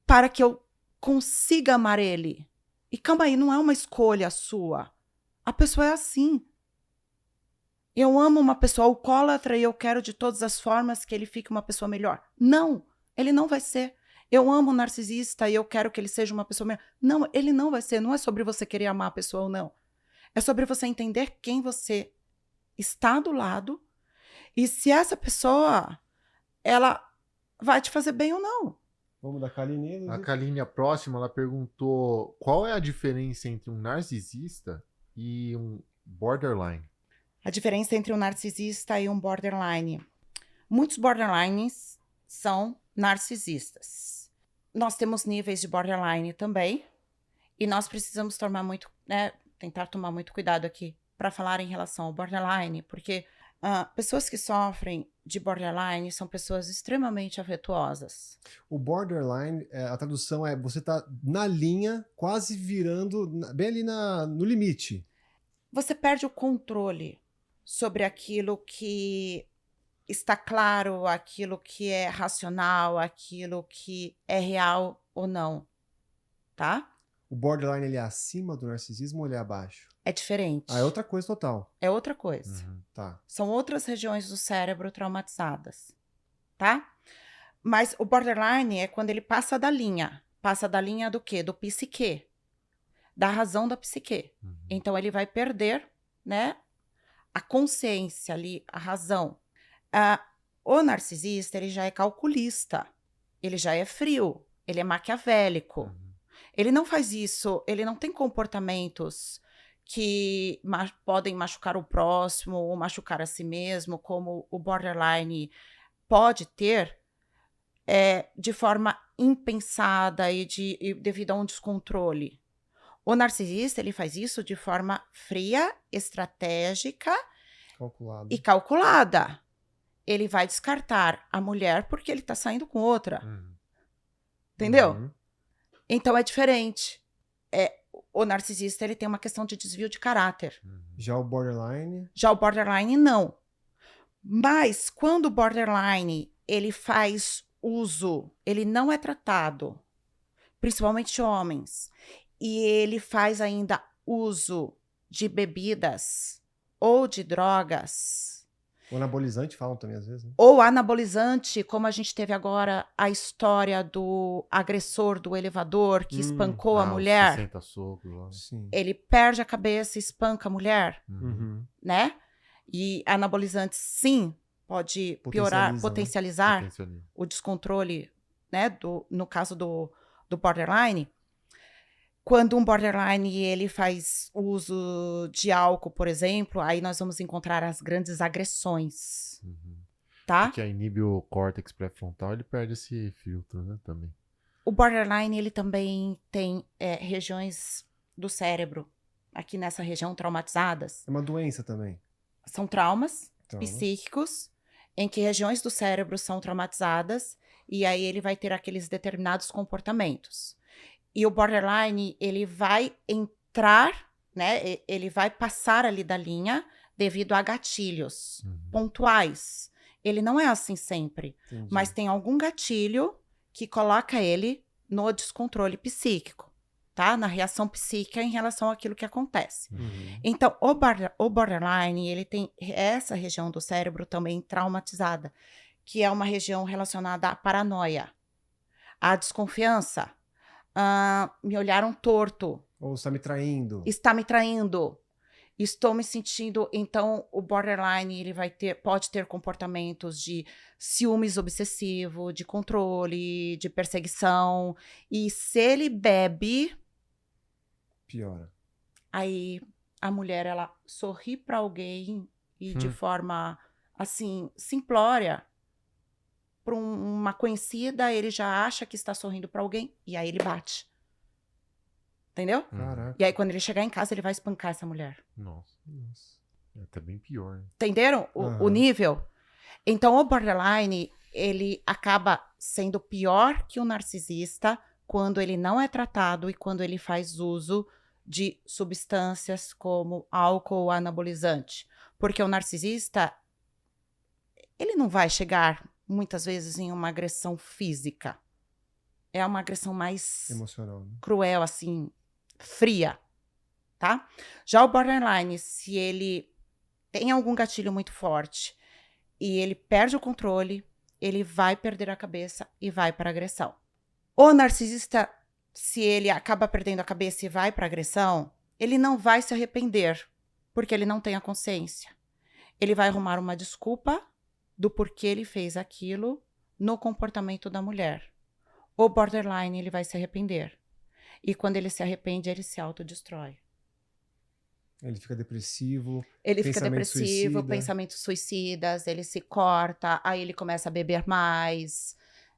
para que eu consiga amar ele. E calma aí, não é uma escolha sua. A pessoa é assim. Eu amo uma pessoa alcoólatra e eu quero de todas as formas que ele fique uma pessoa melhor. Não, ele não vai ser. Eu amo um narcisista e eu quero que ele seja uma pessoa melhor. Não, ele não vai ser. Não é sobre você querer amar a pessoa ou não. É sobre você entender quem você está do lado e se essa pessoa, ela vai te fazer bem ou não. Vamos da Kaline. A Kaline, a próxima, ela perguntou qual é a diferença entre um narcisista e um borderline. A diferença entre um narcisista e um borderline. Muitos borderlines são narcisistas. Nós temos níveis de borderline também. E nós precisamos tomar muito, tentar tomar muito cuidado aqui para falar em relação ao borderline, porque pessoas que sofrem de borderline são pessoas extremamente afetuosas. O borderline, a tradução é você tá na linha, quase virando, bem ali no limite. Você perde o controle sobre aquilo que está claro, aquilo que é racional, aquilo que é real ou não, tá? O borderline, ele é acima do narcisismo ou ele é abaixo? É diferente. É outra coisa total. É outra coisa. Tá. São outras regiões do cérebro traumatizadas, tá? Mas o borderline é quando ele passa da linha. Passa da linha do quê? Do psique. Da razão da psique. Então ele vai perder, né, a consciência ali, a razão. O narcisista, ele já é calculista. Ele já é frio. Ele é maquiavélico. Ele não faz isso, ele não tem comportamentos que podem machucar o próximo ou machucar a si mesmo, como o borderline pode ter, de forma impensada e devido a um descontrole. O narcisista, ele faz isso de forma fria, estratégica e calculada. Ele vai descartar a mulher porque ele está saindo com outra. Entendeu? Então é diferente. O narcisista, ele tem uma questão de desvio de caráter. Já o borderline? Já o borderline, não. Mas quando o borderline, ele faz uso, ele não é tratado, principalmente homens, e ele faz ainda uso de bebidas ou de drogas, O anabolizante falam também às vezes, né? ou anabolizante, como a gente teve agora a história do agressor do elevador que espancou a mulher. 60 socos lá. Sim. Ele perde a cabeça e espanca a mulher, Uhum. né? E anabolizante, sim, pode piorar, potencializar o descontrole, né? No caso do borderline. Quando um borderline ele faz uso de álcool, por exemplo, aí nós vamos encontrar as grandes agressões, tá? Porque inibe o córtex pré-frontal, ele perde esse filtro, né, também. O borderline, ele também tem regiões do cérebro, aqui nessa região, traumatizadas. É uma doença também. São traumas psíquicos, em que regiões do cérebro são traumatizadas, e aí ele vai ter aqueles determinados comportamentos. E o borderline, ele vai entrar, né? Ele vai passar ali da linha devido a gatilhos pontuais. Ele não é assim sempre. Entendi. Mas tem algum gatilho que coloca ele no descontrole psíquico, tá? Na reação psíquica em relação àquilo que acontece. Então, o borderline, ele tem essa região do cérebro também traumatizada, que é uma região relacionada à paranoia, à desconfiança. Me olharam torto. Ou está me traindo. Está me traindo. Estou me sentindo... Então, o borderline, ele pode ter comportamentos de ciúmes obsessivo, de controle, de perseguição. E se ele bebe... Piora. Aí, a mulher, ela sorri para alguém e de forma, assim, simplória. Para uma conhecida, ele já acha que está sorrindo para alguém e aí ele bate. Entendeu? Caraca. E aí, quando ele chegar em casa, ele vai espancar essa mulher. Nossa. É até bem pior, né? Entenderam o nível? Então, o borderline, ele acaba sendo pior que o narcisista quando ele não é tratado e quando ele faz uso de substâncias como álcool ou anabolizante. Porque o narcisista, ele não vai chegar, muitas vezes, em uma agressão física. É uma agressão mais Emocional, né? cruel, assim, fria, tá? Já o borderline, se ele tem algum gatilho muito forte e ele perde o controle, ele vai perder a cabeça e vai para agressão. O narcisista, se ele acaba perdendo a cabeça e vai para agressão, ele não vai se arrepender, porque ele não tem a consciência. Ele vai arrumar uma desculpa do porquê ele fez aquilo no comportamento da mulher. O borderline, ele vai se arrepender. E quando ele se arrepende, ele se autodestrói. Ele fica depressivo. Ele fica Pensamento depressivo, suicida. pensamentos suicidas, ele se corta, aí ele começa a beber mais,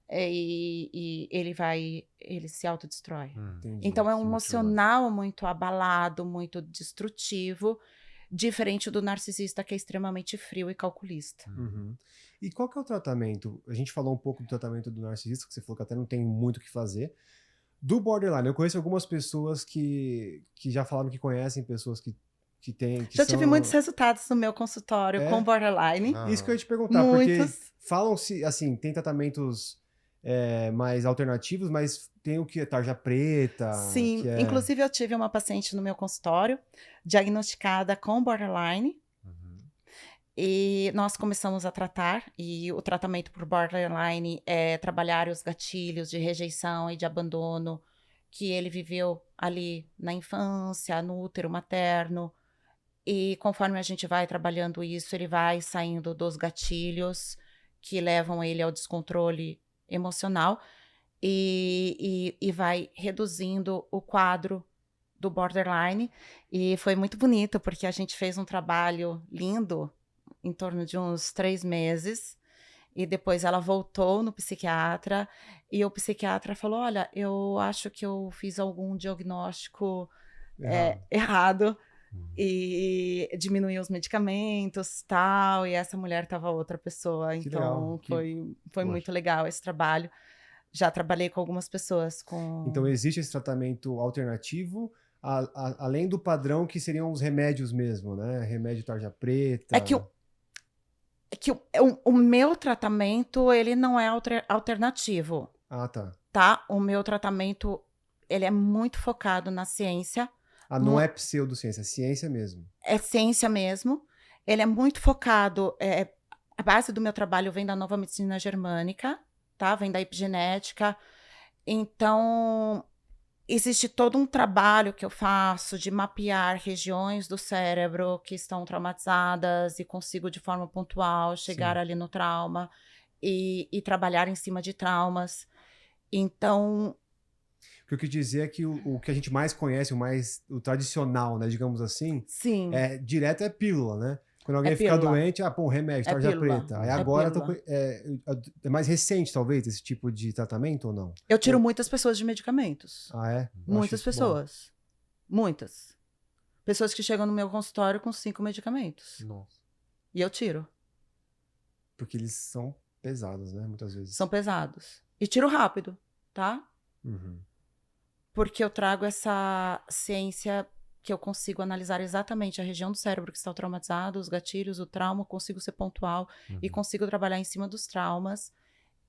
e ele se autodestrói. Entendi. Então é um se motiva. emocional muito abalado, muito destrutivo, diferente do narcisista que é extremamente frio e calculista. Uhum. E qual que é o tratamento? A gente falou um pouco do tratamento do narcisista, que você falou que até não tem muito o que fazer. Do borderline, eu conheço algumas pessoas que já falaram que conhecem pessoas que têm... Que Já tive são- muitos resultados no meu consultório É? com borderline. Ah. Isso que eu ia te perguntar, Muitos. porque falam-se, assim, tem tratamentos mais alternativos, mas tem o que? Tarja preta, Sim, que é... inclusive eu tive uma paciente no meu consultório diagnosticada com borderline Uhum. e nós começamos a tratar, e o tratamento por borderline é trabalhar os gatilhos de rejeição e de abandono que ele viveu ali na infância, no útero materno, e conforme a gente vai trabalhando isso, ele vai saindo dos gatilhos que levam ele ao descontrole emocional e vai reduzindo o quadro do borderline. E foi muito bonito, porque a gente fez um trabalho lindo em torno de uns 3 meses, e depois ela voltou no psiquiatra, e o psiquiatra falou, olha, eu acho que eu fiz algum diagnóstico errado, e diminuiu os medicamentos, tal, e essa mulher estava outra pessoa. Que Então legal, foi Poxa. muito legal esse trabalho. Já trabalhei com algumas pessoas com... Então existe esse tratamento alternativo, além do padrão que seriam os remédios mesmo, né? Remédio tarja preta. É que o meu tratamento, ele não é alternativo, Ah, tá. tá? O meu tratamento, ele é muito focado na ciência. Ah, não é pseudociência, é ciência mesmo. É ciência mesmo. Ele é muito focado... a base do meu trabalho vem da nova medicina germânica, tá? Vem da epigenética. Então, existe todo um trabalho que eu faço de mapear regiões do cérebro que estão traumatizadas e consigo, de forma pontual, chegar Sim. ali no trauma e trabalhar em cima de traumas. Então, O que eu quis dizer é que o que a gente mais conhece, o tradicional, né, digamos assim, sim, direto é pílula, né? Quando alguém fica pílula. doente, remédio, É tarja pílula. preta. Aí É agora pílula. é mais recente, talvez, esse tipo de tratamento ou não? eu tiro muitas pessoas de medicamentos. Ah, é? Eu acho Muitas isso bom. pessoas. Muitas. Pessoas que chegam no meu consultório com 5 medicamentos. Nossa. E eu tiro. Porque eles são pesados, né? Muitas vezes. São pesados. E tiro rápido, tá? Uhum. Porque eu trago essa ciência que eu consigo analisar exatamente a região do cérebro que está traumatizado, os gatilhos, o trauma, consigo ser pontual e consigo trabalhar em cima dos traumas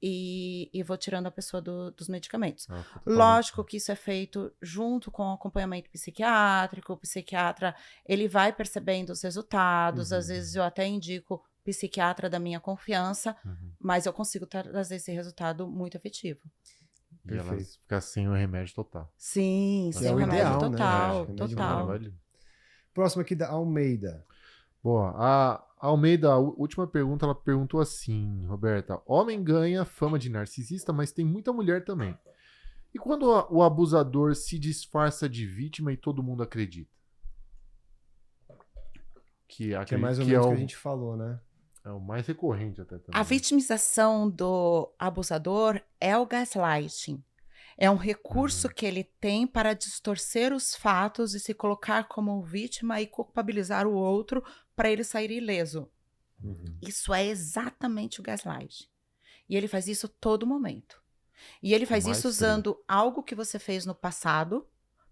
e vou tirando a pessoa dos medicamentos. Lógico que isso é feito junto com o acompanhamento psiquiátrico. O psiquiatra, ele vai percebendo os resultados. Às vezes eu até indico psiquiatra da minha confiança, mas eu consigo trazer esse resultado muito efetivo. E elas Perfeito. ficam sem o remédio total. Sim, Que sem é o o remédio ideal, né? total, Remédio total. Maravilha. Próximo aqui da Almeida. Boa. A Almeida, a última pergunta, ela perguntou assim, Roberta: homem ganha fama de narcisista, mas tem muita mulher também. E quando o abusador se disfarça de vítima e todo mundo acredita? Que é mais ou menos o que a gente falou, né? É o mais recorrente até também. A vitimização do abusador é o gaslighting. É um recurso que ele tem para distorcer os fatos e se colocar como vítima e culpabilizar o outro para ele sair ileso. Isso é exatamente o gaslighting. E ele faz isso todo momento. E ele faz Mais isso usando algo que você fez no passado,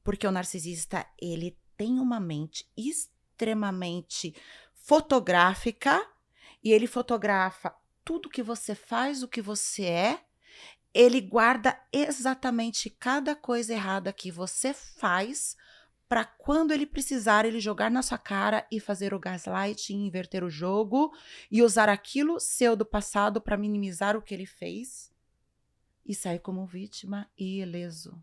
porque o narcisista, ele tem uma mente extremamente fotográfica e ele fotografa tudo que você faz, o que você é. Ele guarda exatamente cada coisa errada que você faz para quando ele precisar, ele jogar na sua cara e fazer o gaslighting, inverter o jogo e usar aquilo seu do passado para minimizar o que ele fez e sair como vítima e ileso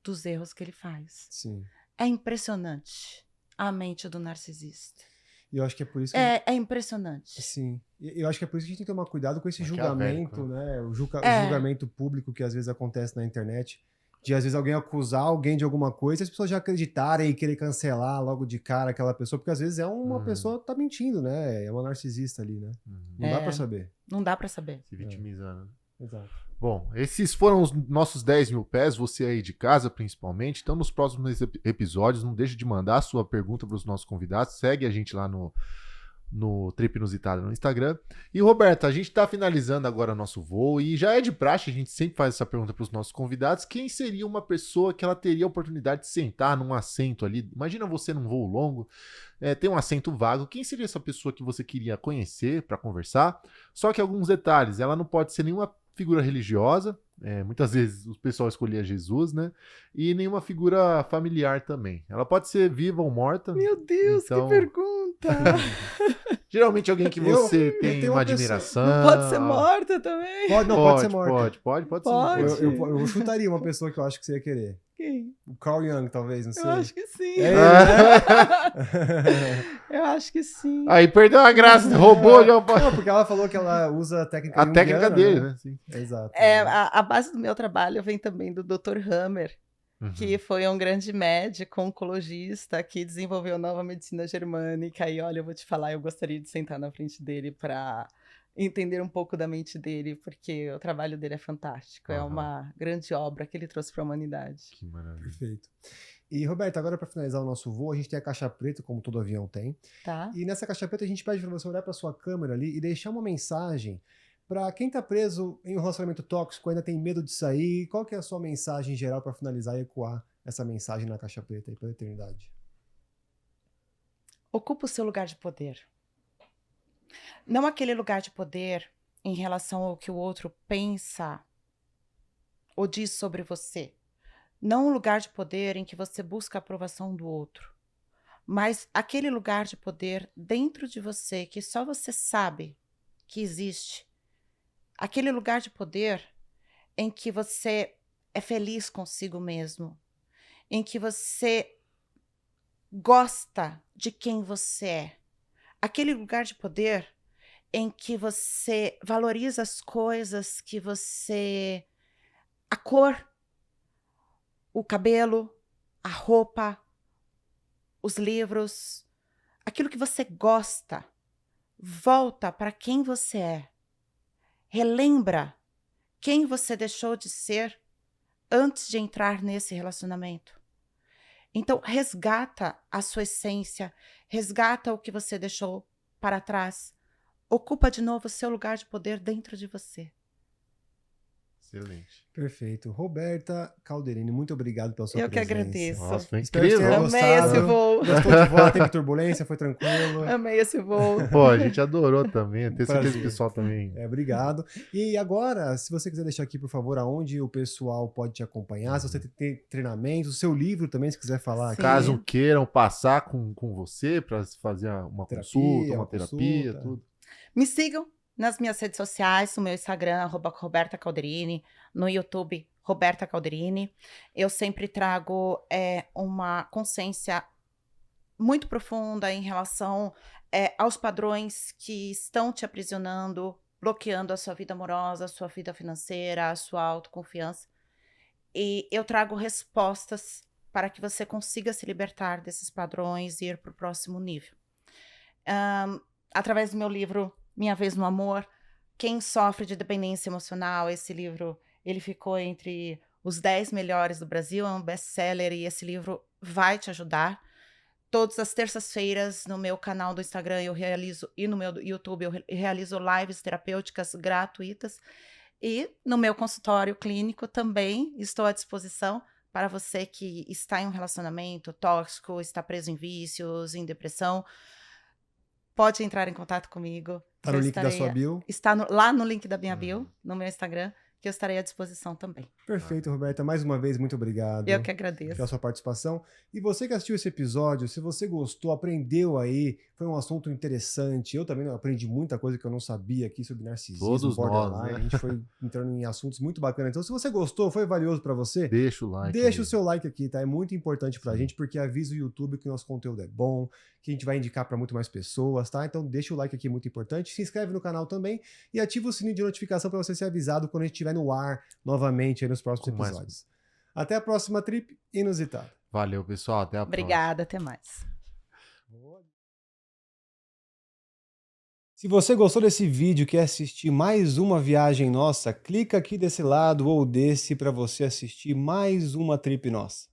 dos erros que ele faz. Sim. É impressionante a mente do narcisista. E eu acho que é por isso que É impressionante. Sim. E eu acho que é por isso que a gente tem que tomar cuidado com esse Maquiavélico, julgamento, né? O É. julgamento público que às vezes acontece na internet. De às vezes alguém acusar alguém de alguma coisa e as pessoas já acreditarem e querer cancelar logo de cara aquela pessoa, porque às vezes é uma pessoa que tá mentindo, né? É uma narcisista ali, né? Não dá pra saber. Não dá pra saber. Se vitimizando. Exato. Bom, esses foram os nossos 10 mil pés, você aí de casa principalmente. Então, nos próximos episódios, não deixe de mandar a sua pergunta para os nossos convidados. Segue a gente lá no Trip Inusitada no Instagram. E, Roberta, a gente está finalizando agora o nosso voo e já é de praxe, a gente sempre faz essa pergunta para os nossos convidados. Quem seria uma pessoa que ela teria a oportunidade de sentar num assento ali? Imagina você num voo longo, tem um assento vago. Quem seria essa pessoa que você queria conhecer para conversar? Só que alguns detalhes, ela não pode ser nenhuma figura religiosa, muitas vezes o pessoal escolhia Jesus, né? E nenhuma figura familiar também. Ela pode ser viva ou morta. Meu Deus, Então, que pergunta! geralmente alguém que você tem tenho uma uma pessoa- admiração. Não pode ser morta também? Pode ser morta. Pode Pode. ser morta. Eu chutaria uma pessoa que eu acho que você ia querer. Quem? O Carl Jung, talvez, não sei. Eu acho que sim. É ele, Eu acho que sim. Aí perdeu a graça, roubou já. Não, porque ela falou que ela usa a técnica A técnica junguiana, dele, né? Sim. Exato. A base do meu trabalho vem também do Dr. Hammer, que foi um grande médico, oncologista, que desenvolveu a nova medicina germânica. E olha, eu vou te falar, eu gostaria de sentar na frente dele para entender um pouco da mente dele, porque o trabalho dele é fantástico. É uma grande obra que ele trouxe para a humanidade. Que maravilha. Perfeito. E, Roberta, agora para finalizar o nosso voo, a gente tem a caixa preta, como todo avião tem. Tá? E nessa caixa preta a gente pede para você olhar para sua câmera ali e deixar uma mensagem para quem tá preso em um relacionamento tóxico, ainda tem medo de sair. Qual que é a sua mensagem geral para finalizar e ecoar essa mensagem na caixa preta aí pela eternidade? Ocupa o seu lugar de poder. Não aquele lugar de poder em relação ao que o outro pensa ou diz sobre você. Não um lugar de poder em que você busca a aprovação do outro, mas aquele lugar de poder dentro de você que só você sabe que existe. Aquele lugar de poder em que você é feliz consigo mesmo, em que você gosta de quem você é. Aquele lugar de poder em que você valoriza as coisas que você... A cor, o cabelo, a roupa, os livros, aquilo que você gosta. Volta para quem você é. Relembra quem você deixou de ser antes de entrar nesse relacionamento. Então, resgata a sua essência, resgata o que você deixou para trás. Ocupa de novo o seu lugar de poder dentro de você. Excelente. Perfeito. Roberta Calderini, muito obrigado pela sua Eu que presença. agradeço. Nossa, foi Espero que incrível. tenha Amei esse gostado. voo. Gostou de voar? Teve turbulência? Foi tranquilo? Amei esse voo. Pô, a gente adorou também. Tenho certeza que Prazer. o pessoal também. Obrigado. E agora, se você quiser deixar aqui, por favor, aonde o pessoal pode te acompanhar, se você tem treinamento, o seu livro também, se quiser falar aqui. Sim. Caso queiram passar com você para fazer uma Terapia, consulta, uma uma terapia, consulta. tudo. Me sigam nas minhas redes sociais, no meu Instagram, @Roberta Calderini, no YouTube, Roberta Calderini. Eu sempre trago uma consciência muito profunda em relação aos padrões que estão te aprisionando, bloqueando a sua vida amorosa, a sua vida financeira, a sua autoconfiança. E eu trago respostas para que você consiga se libertar desses padrões e ir para o próximo nível. Através do meu livro Minha Vez no Amor, quem sofre de dependência emocional, esse livro ele ficou entre os 10 melhores do Brasil, é um best-seller e esse livro vai te ajudar. Todas as terças-feiras no meu canal do Instagram e no meu YouTube eu realizo lives terapêuticas gratuitas. E no meu consultório clínico também estou à disposição para você que está em um relacionamento tóxico, está preso em vícios, em depressão. pode entrar em contato comigo. Tá que no eu link da sua estarei- bio. Está lá no link da minha bio, no meu Instagram, que eu estarei à disposição também. Perfeito, Roberta. Mais uma vez, muito obrigado. Eu que agradeço. Pela sua participação. E você que assistiu esse episódio, se você gostou, aprendeu aí, foi um assunto interessante. Eu também aprendi muita coisa que eu não sabia aqui sobre narcisismo, Todos borderline. nós, né? A gente foi entrando em assuntos muito bacanas. Então, se você gostou, foi valioso pra você, Deixa o like. deixa aí. o seu like aqui, tá? É muito importante pra Sim. gente, porque avisa o YouTube que o nosso conteúdo é bom, que a gente vai indicar pra muito mais pessoas, tá? Então deixa o like aqui, muito importante. Se inscreve no canal também e ativa o sininho de notificação pra você ser avisado quando a gente estiver no ar novamente aí nos próximos Com mais- episódios. Até a próxima trip inusitada. Valeu, pessoal. Até a próxima. Obrigada, até mais. Se você gostou desse vídeo e quer assistir mais uma viagem nossa, clica aqui desse lado ou desse para você assistir mais uma trip nossa.